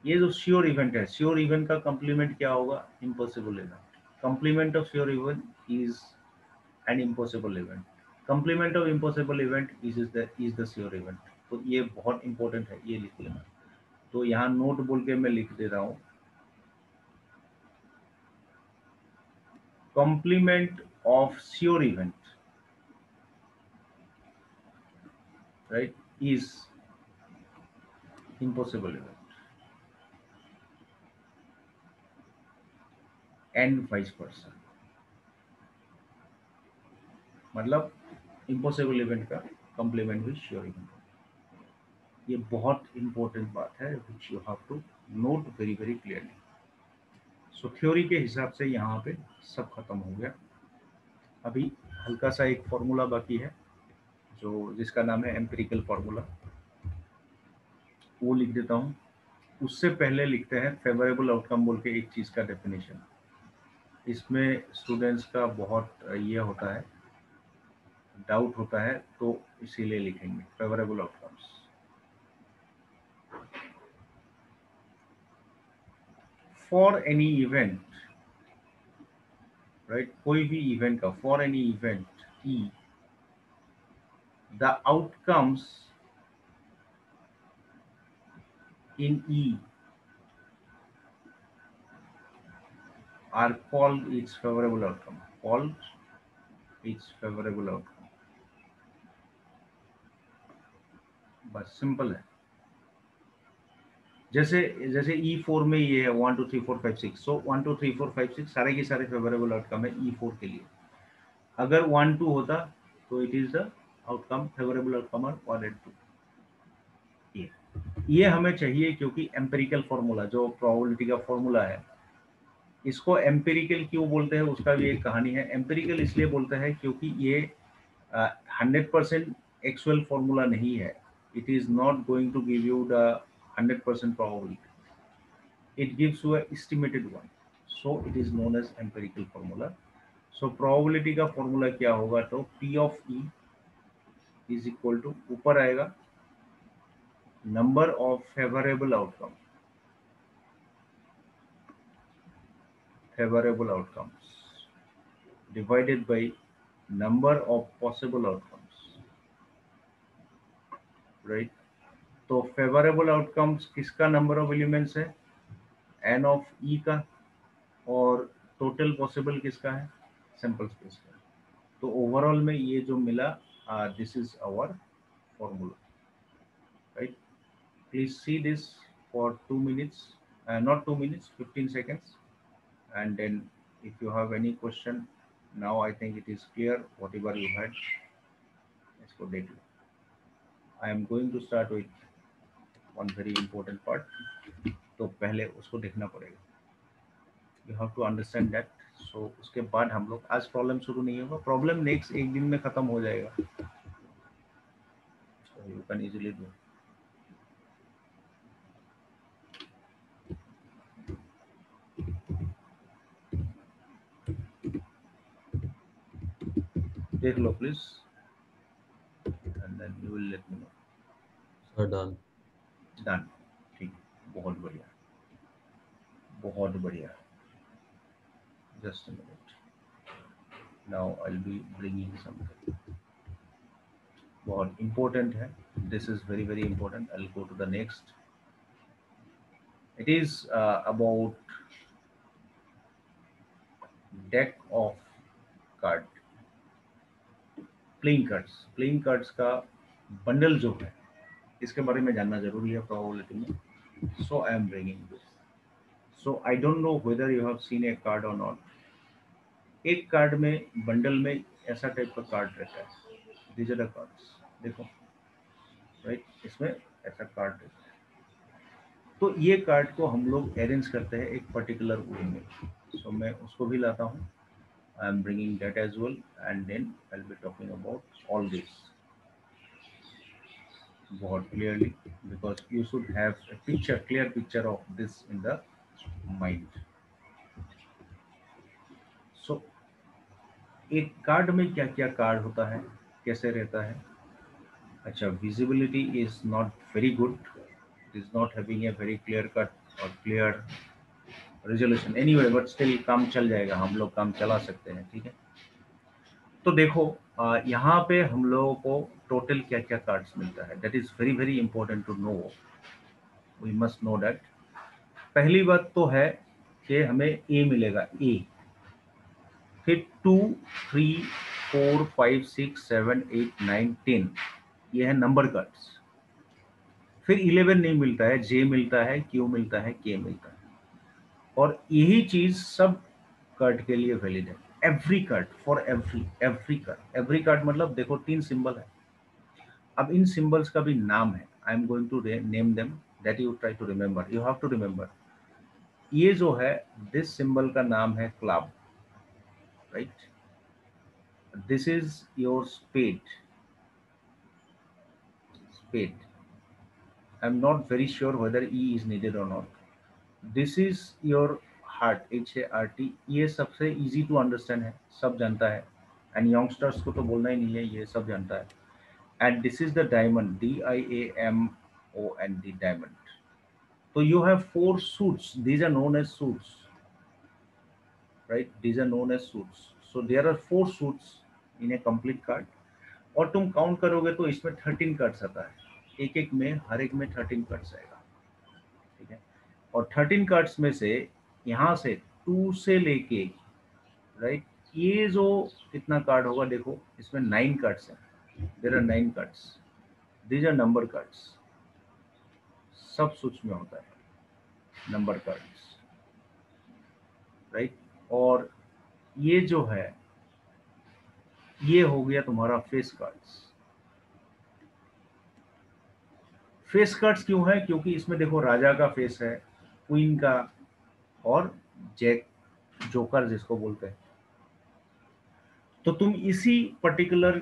ये जो श्योर इवेंट है, श्योर इवेंट का कंप्लीमेंट क्या होगा? Impossible event. Complement of sure event is an impossible event. Complement of impossible event is the sure event. तो ये बहुत इंपॉर्टेंट है, ये लिख लेना. तो यहाँ नोट बोल के मैं लिख दे रहा हूँ, complement of sure event, right, is impossible event and vice versa. मतलब impossible event का complement with sure event. ये बहुत इंपॉर्टेंट बात है which you have to note very very clearly. So theory के हिसाब से यहाँ पे सब खत्म हो गया. अभी हल्का सा एक फॉर्मूला बाकी है जो जिसका नाम है एम्पिरिकल फॉर्मूला, वो लिख देता हूँ. उससे पहले लिखते हैं फेवरेबल आउटकम बोल के एक चीज़ का डेफिनेशन. इसमें स्टूडेंट्स का बहुत ये होता है, डाउट होता है, तो इसीलिए लिखेंगे favourable outcomes. For any event, right, कोई भी इवेंट का, for any event E, the outcomes in E R called its favourable outcome. Called its favourable outcome. बस सिंपल है. जैसे जैसे E4 में ये है 1 2 3 4 5 6, सो 1 2 3 4 5 6 सारे के सारे फेवरेबल आउटकम है E4 के लिए. अगर 1 2 होता तो it is the outcome, favourable outcome और 1 एंड 2. ये हमें चाहिए क्योंकि एम्पेरिकल फॉर्मूला जो प्रोबेबिलिटी का फॉर्मूला है, इसको एम्पेरिकल क्यों बोलते हैं उसका भी एक कहानी है. एम्पेरिकल इसलिए बोलते हैं क्योंकि ये 100% एक्चुअल फॉर्मूला नहीं है. It is not going to give you the 100% probability. It gives you a estimated one, so it is known as empirical formula. So probability का formula क्या होगा? तो P of E is equal to, ऊपर आएगा number of favorable outcomes divided by number of possible outcomes, right? तो favorable outcomes किसका number of elements है? N of E का. और total possible किसका है? Sample space का. तो ओवरऑल में ये जो मिला, this is our formula, right. Please see this for 2 minutes, not 2 minutes, 15 seconds, and then if you have any question, now I think it is clear whatever you had. इसको देख लो. I am going to start with one very important part. तो पहले उसको देखना पड़ेगा. You have to understand that. So उसके बाद हम लोग, आज प्रॉब्लम शुरू नहीं होगा, प्रॉब्लम नेक्स्ट एक दिन में खत्म हो जाएगा. So you can easily do. देख लो please, and then you will let me no. Sir done. Done. ठीक, बहुत बढ़िया, बहुत बढ़िया. Just a minute, now I will be bringing something. बहुत इंपॉर्टेंट है, this is very very important. I will go to the next. It is about deck of card, playing cards. Playing cards का bundle जो है, इसके बारे में जानना जरूरी है प्रोबेबिलिटी में. So I am bringing this. So I don't know whether you have seen a card और नॉट. एक कार्ड में, बंडल में ऐसा टाइप का कार्ड रहता है. दीज आर द कार्ड्स, देखो, राइट, इसमें ऐसा कार्ड रहता है. तो ये कार्ड को हम लोग अरेंज करते हैं एक पर्टिकुलर वे में. सो मैं उसको भी लाता हूँ. I am bringing that as well, and then I will be talking about all this बहुत clearly, because you should have a picture, clear picture of this in the mind. So एक card में क्या क्या card होता है, कैसे रहता है? अच्छा, visibility is not very good. It is not having a very clear cut और clear resolution anyway, but still काम चल जाएगा, हम लोग काम चला सकते हैं, ठीक है। तो देखो यहाँ पे हम लोगों को टोटल क्या क्या कार्ड्स मिलता है, that is very very important to know, we must know that. पहली बात तो है कि हमें ए मिलेगा, ए, फिर 2, 3, 4, 5, 6, 7, 8, 9, 10, ये है नंबर कार्ड्स। फिर 11 नहीं मिलता है, जे मिलता है, क्यू मिलता है, के मिलता है। और यही चीज सब कार्ड के लिए वैलिड है, every card, for every card. Every card मतलब देखो 3 सिंबल है। अब इन सिंबल्स का भी नाम है, I am going to name them, that you try to remember, you have to remember. ये जो है, दिस सिंबल का नाम है club, right. This is your spade, spade. I am not very sure whether E is needed और not. This is your heart, HART, ये सबसे easy to understand है, सब जानता है, एंड यंगस्टर्स को तो बोलना ही नहीं है, ये सब जानता है। And this is the diamond, DIAMOND, diamond. So you have 4 suits. These are known as suits, right? These are known as suits. So there are 4 suits in a complete card. और तुम काउंट करोगे तो इसमें 13 cards आता है, एक एक में, हर एक में 13 कार्ड्स आएगा, ठीक है। और 13 कार्ड्स में से यहाँ से 2 से लेके, राइट, ये जो कितना कार्ड होगा देखो, इसमें 9 कार्ड्स हैं, there are 9 cards, these are number cards, सब सूच में होता है नंबर कार्ड्स, राइट। और ये जो है, ये हो गया तुम्हारा फेस कार्ड्स। फेस कार्ड्स क्यों है, क्योंकि इसमें देखो राजा का फेस है, क्वीन का, और जैक, जोकर जिसको बोलते हैं। तो तुम इसी पर्टिकुलर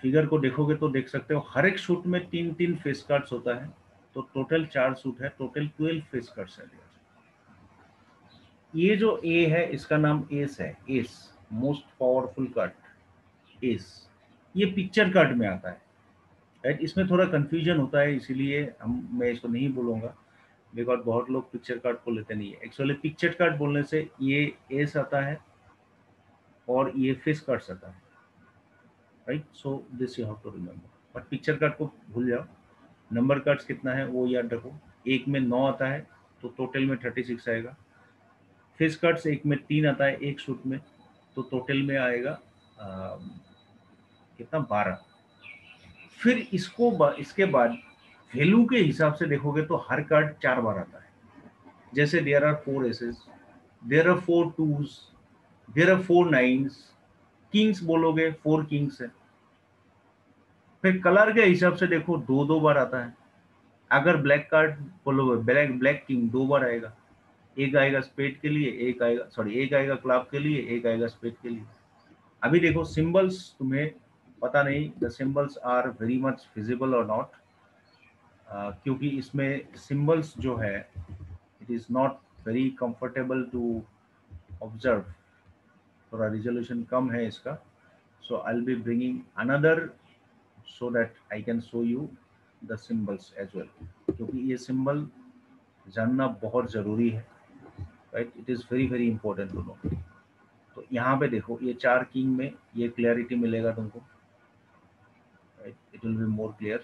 फिगर को देखोगे तो देख सकते हो, हर एक सूट में 3 3 फेस कार्ड्स होता है, तो टोटल 4 सूट है, टोटल 12 फेस कार्ड्स है। ये जो ए है, इसका नाम एस है, S, most powerful card, S. ये पिक्चर कार्ड में आता है, राइट। इसमें थोड़ा कंफ्यूजन होता है, इसीलिए मैं इसको नहीं बोलूंगा, बिकॉज बहुत लोग पिक्चर कार्ड को लेते नहीं है। एक्चुअली पिक्चर कार्ड बोलने से ये एस आता है और ये फेस कार्ड्स आता है, right. So this you have to remember, but picture card को भूल जाओ। नंबर कार्ड्स कितना है वो याद रखो, एक में 9 आता है, तो टोटल में 36 आएगा। फेस कार्ड्स एक में 3 आता है एक शूट में, तो टोटल में आएगा कितना, 12। फिर इसके बाद वैल्यू के हिसाब से देखोगे तो हर कार्ड 4 बार आता है। जैसे there are 4 aces, there are 4 twos, there are 4 nines, kings बोलोगे 4 किंग्स है। फिर कलर के हिसाब से देखो, 2 2 बार आता है। अगर ब्लैक कार्ड बोलोगे, ब्लैक ब्लैक किंग 2 बार आएगा, एक आएगा स्पेड के लिए, एक आएगा क्लब के लिए, एक आएगा स्पेड के लिए। अभी देखो सिंबल्स, तुम्हें पता नहीं the symbols are very much visible और नॉट, क्योंकि इसमें सिंबल्स जो है, it is not very comfortable to observe, थोड़ा रिजोल्यूशन कम है इसका। So I will be bringing another so that I can show you the symbols as well, क्योंकि ये सिंबल जानना बहुत ज़रूरी है, right. It is very very important to know. तो यहाँ पे देखो, ये 4 किंग में ये क्लियरिटी मिलेगा तुमको, right, it will be more clear.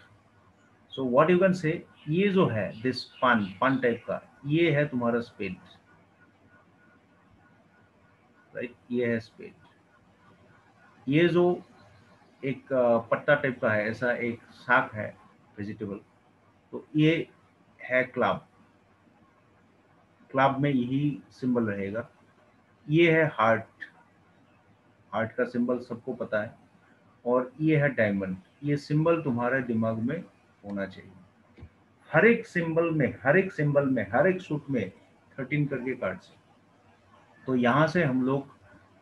So what you can say, ये जो है दिस पान टाइप का, ये है तुम्हारा स्पेड, राइट, ये है स्पेड। ये जो एक पत्ता टाइप का है, ऐसा एक शाख है वेजिटेबल, तो ये है क्लब, क्लब में यही सिंबल रहेगा। ये है हार्ट, हार्ट का सिंबल सबको पता है। और ये है डायमंड, ये सिंबल तुम्हारे दिमाग में होना चाहिए। हर एक सिंबल में, हर एक सिंबल में, हर एक सूट में 13 करके कार्ड्स है। तो यहाँ से हम लोग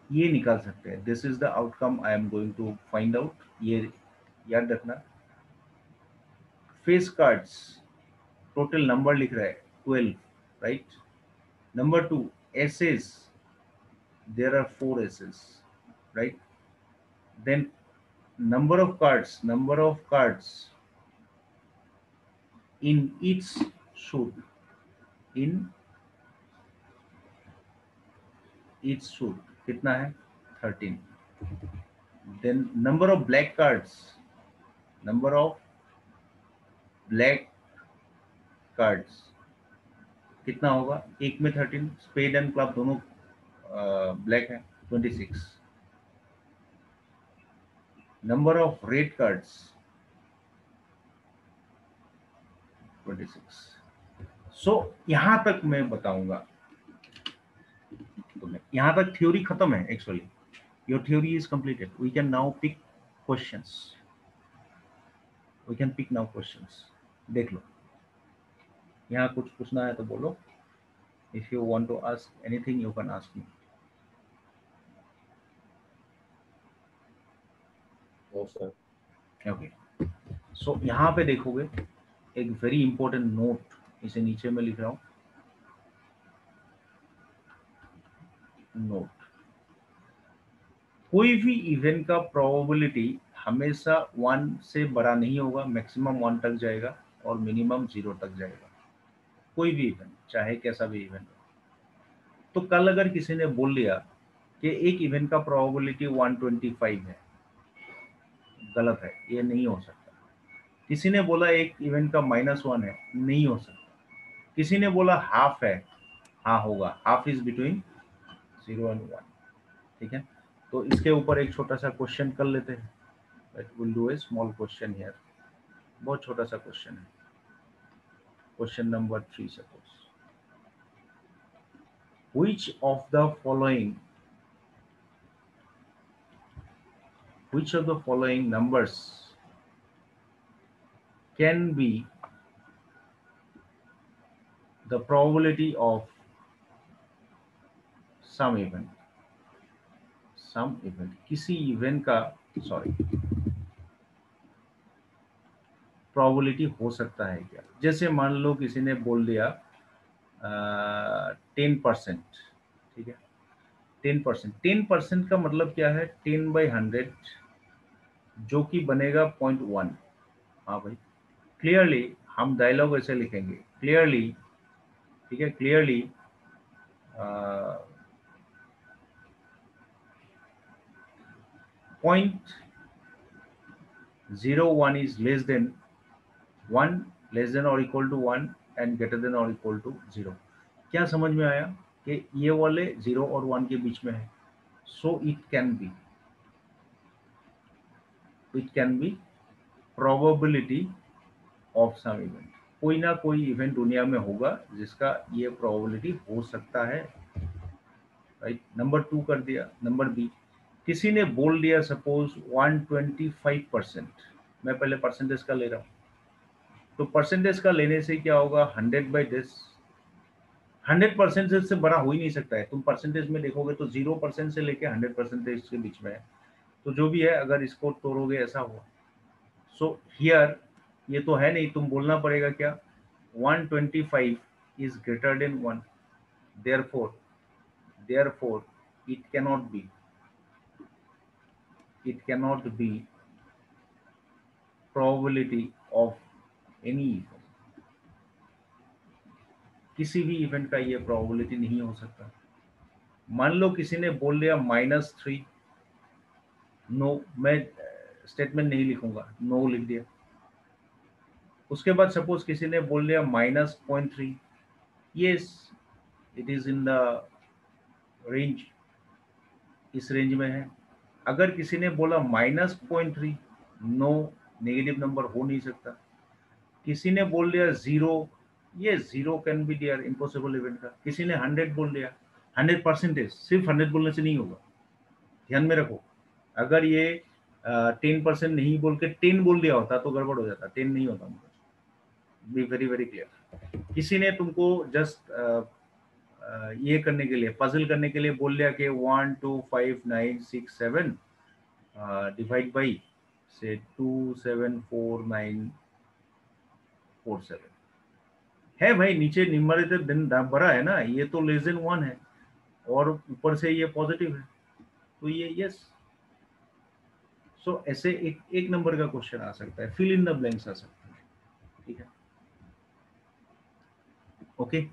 ये निकाल सकते हैं, this is the outcome I am going to find out. ये याद रखना, फेस कार्ड्स टोटल नंबर लिख रहा है 12, right. Number 2, aces, there are 4 aces, right. Then number of cards in each suit, in each suit कितना है 13. Then number of black cards, number of black cards कितना होगा, एक में 13, स्पेड एंड क्लब दोनों ब्लैक है 26. Number of red cards 26. So यहां तक मैं बताऊंगा तुम्हें, यहां तक थ्योरी खत्म है actually. Your theory is completed. We can now pick questions. We can pick now questions. देख लो, यहाँ कुछ पूछना है तो बोलो. If you want to ask anything you can ask me. No sir. Okay. So यहाँ पे देखोगे एक वेरी इंपॉर्टेंट नोट, इसे नीचे में लिख रहा हूँ. नोट, कोई भी इवेंट का प्रोबेबिलिटी हमेशा 1 से बड़ा नहीं होगा, मैक्सिमम 1 तक जाएगा और मिनिमम 0 तक जाएगा. कोई भी इवेंट, चाहे कैसा भी इवेंट हो. तो कल अगर किसी ने बोल दिया कि एक इवेंट का प्रोबेबिलिटी 125 है, गलत है, ये नहीं हो सकता. किसी ने बोला एक इवेंट का -1 है, नहीं हो सकता. किसी ने बोला हाफ है, हाँ होगा. Half is between 0 and 1. ठीक है. तो इसके ऊपर एक छोटा सा क्वेश्चन कर लेते हैं. Will do a small question here. बहुत छोटा सा क्वेश्चन है. Question number 3 suppose. which of the following which of the following numbers can be the probability of some event. some event, किसी इवेंट का, सॉरी, प्रोबेबिलिटी हो सकता है क्या. जैसे मान लो किसी ने बोल दिया 10%. ठीक है. 10%. 10% का मतलब क्या है, 10/100 जो कि बनेगा 0.1. हाँ भाई, क्लियरली हम डायलॉग ऐसे लिखेंगे, क्लियरली. ठीक है. Clearly 0.01 is less than 1, less than or equal to 1 and greater than or equal to 0. क्या समझ में आया कि ये वाले 0 और 1 के बीच में है. So it can be probability of some event. कोई ना कोई इवेंट दुनिया में होगा जिसका ये प्रोबेबिलिटी हो सकता है. राइट. नंबर 2 कर दिया. नंबर बी, किसी ने बोल दिया सपोज 125%. मैं पहले परसेंटेज का ले रहा हूँ. तो परसेंटेज का लेने से क्या होगा, 100/10. 100% से बड़ा हो ही नहीं सकता है. तुम परसेंटेज में देखोगे तो 0% से लेके 100% के बीच में है. तो जो भी है, अगर इसको तोड़ोगे ऐसा होगा. सो हियर ये तो है नहीं, तुम बोलना पड़ेगा क्या, 125 is greater than 1. Therefore it cannot be it cannot be probability of any event. किसी भी इवेंट का ये प्रोबेबिलिटी नहीं हो सकता. मान लो किसी ने बोल दिया -3. नो, मैं स्टेटमेंट नहीं लिखूंगा, नो लिख दिया. उसके बाद सपोज किसी ने बोल दिया -0.3. Yes, it is in the range, इस रेंज में है. अगर किसी ने बोला -0.3, नो, नेगेटिव नंबर हो नहीं सकता. किसी ने बोल दिया 0, ये 0 can be there, impossible event का. किसी ने 100 बोल दिया, 100%, सिर्फ 100 बोलने से नहीं होगा. ध्यान में रखो, अगर ये 10% नहीं बोल के 10 बोल दिया होता तो गड़बड़ हो जाता. 10 नहीं होता. B very very clear. किसी ने तुमको जस्ट ये करने के लिए, पजल करने के लिए बोल दिया कि 1 2 5 9 6 7 डिवाइड बाई से 2 7 4 9 4 7 है. भाई नीचे न्यूमरेटर दिन बड़ा है ना, ये तो लेस देन 1 है और ऊपर से ये पॉजिटिव है, तो ये यस. सो ऐसे एक एक नंबर का क्वेश्चन आ सकता है, फिल इन द ब्लैंक्स आ सकता है. ठीक है. ओके.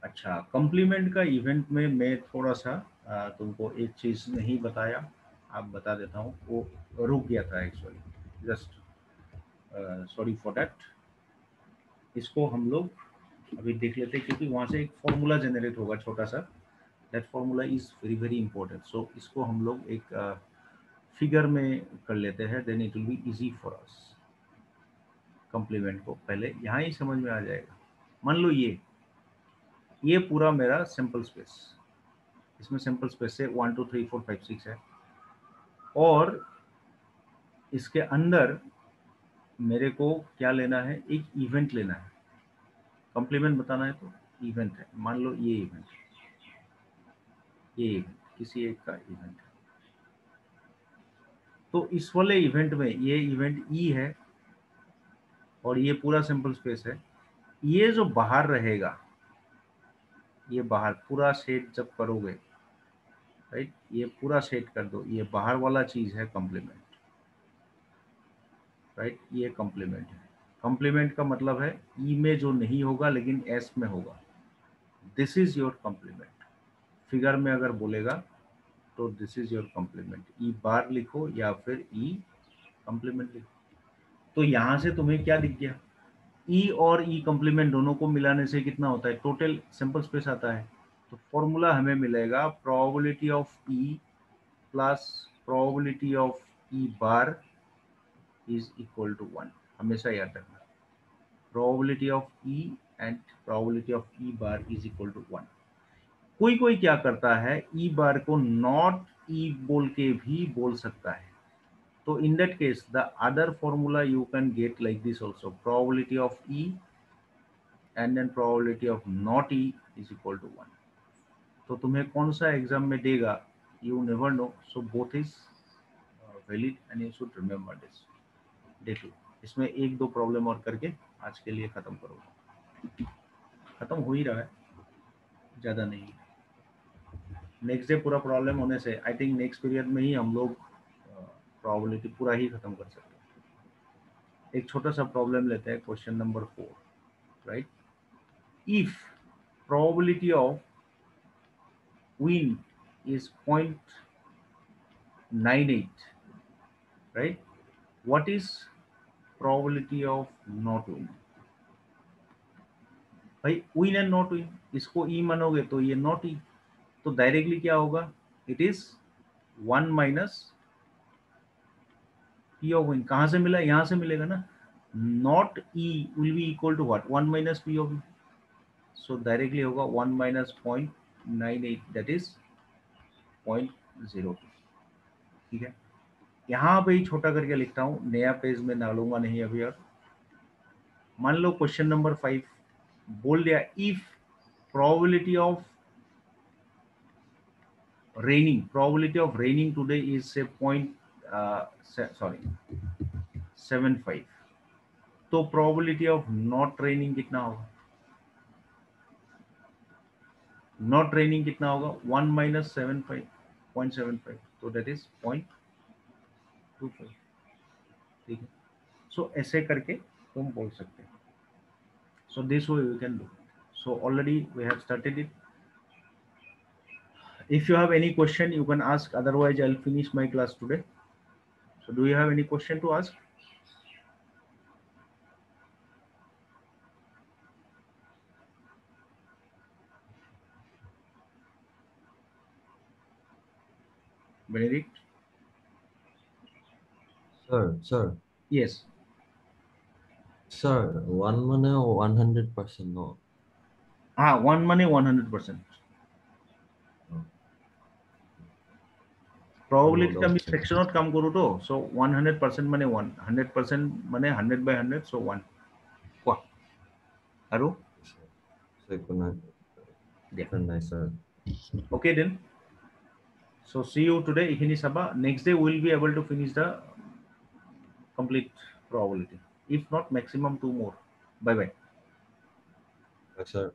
अच्छा, कॉम्प्लीमेंट का इवेंट में मैं थोड़ा सा तुमको एक चीज नहीं बताया, आप बता देता हूँ, वो रुक गया था actually, just sorry for that. इसको हम लोग अभी देख लेते हैं, क्योंकि वहां से एक फॉर्मूला जनरेट होगा छोटा सा, that formula is very very important. So इसको हम लोग एक फिगर में कर लेते हैं, then it will be easy for us. Complement को पहले यहाँ ही समझ में आ जाएगा। मान लो ये पूरा मेरा सैंपल स्पेस, इसमें सैंपल स्पेस से 1 2 3 4 5 6 है, और इसके अंदर मेरे को क्या लेना है, एक इवेंट लेना है। कॉम्प्लीमेंट बताना है तो इवेंट है, मान लो ये इवेंट, ये इवेंट किसी एक का इवेंट है। तो इस वाले इवेंट में ये इवेंट ई है, और ये पूरा सैंपल स्पेस है। ये जो बाहर रहेगा, ये बाहर पूरा सेट जब करोगे, राइट, ये पूरा सेट कर दो, ये बाहर वाला चीज है कॉम्प्लीमेंट, राइट, ये कॉम्प्लीमेंट है। कॉम्प्लीमेंट का मतलब है ई में जो नहीं होगा लेकिन एस में होगा, this is your complement. Figure में अगर बोलेगा तो this is your complement, E bar लिखो या फिर ई कॉम्प्लीमेंट लिखो। तो यहां से तुम्हें क्या दिख गया, ई और ई कॉम्प्लीमेंट दोनों को मिलाने से कितना होता है, टोटल सैंपल स्पेस आता है। तो फॉर्मूला हमें मिलेगा probability of E plus probability of E bar is equal to 1। हमेशा याद रखना, probability of E and probability of E bar is equal to 1। कोई कोई क्या करता है, ई बार को नॉट ई बोल के भी बोल सकता है। तो in that case the other formula you can get like this also, probability of E and then probability of not E is equal to 1। तो तुम्हें कौन सा एग्जाम में देगा, you never know, so both is valid and you should remember this. देख लो, इसमें एक दो प्रॉब्लम और करके आज के लिए खत्म करो, खत्म हो ही रहा है, ज़्यादा नहीं। नेक्स्ट डे पूरा प्रॉब्लम होने से आई थिंक नेक्स्ट पीरियड में ही हम लोग प्रोबेबिलिटी पूरा ही खत्म कर सकते हैं। एक छोटा सा प्रॉब्लम लेते हैं, question number 4, right. If probability of win is 0.98, right, what is probability of not win. भाई विन एंड नॉट विन, इसको ई मानोगे तो ये नॉट ई, तो डायरेक्टली क्या होगा, it is 1 minus P of win. कहां से मिला, यहां से मिलेगा ना, not E will be equal to what, 1 minus P of, so directly होगा 1 माइनस 0.98, दैट इज 0.02। ठीक है, यहाँ पे ही छोटा करके लिखता हूँ, नया पेज में डालूंगा नहीं अभी। और मान लो क्वेश्चन नंबर 5 बोल दिया, if probability of raining today is से पॉइंट 75, तो प्रोबेबिलिटी ऑफ नॉट रेनिंग कितना होगा, नॉट रेनिंग कितना होगा, 1 माइनस 0.75, तो दैट इज 0.25। ठीक है, सो ऐसे करके तुम बोल सकते हो। So this way you can do. So already we have started it. If you have any question, you can ask. Otherwise, I'll finish my class today. So, do you have any question to ask? Benedict? Sir, Yes. sir, one money 100% no. One money 100%. No Probability doubt, আমি sir. সেকশনত কাম কৰো তো, so 100% মানে 1, 100% মানে 100/100, so 1। কোৱা আৰু Sir, sir, good night. দিয়া। Good night, sir. Okay then. So see you today. এইখিনি চাবা, next day we'll be able to finish the complete probability. If not, maximum 2 more. Bye bye. Yes, sir.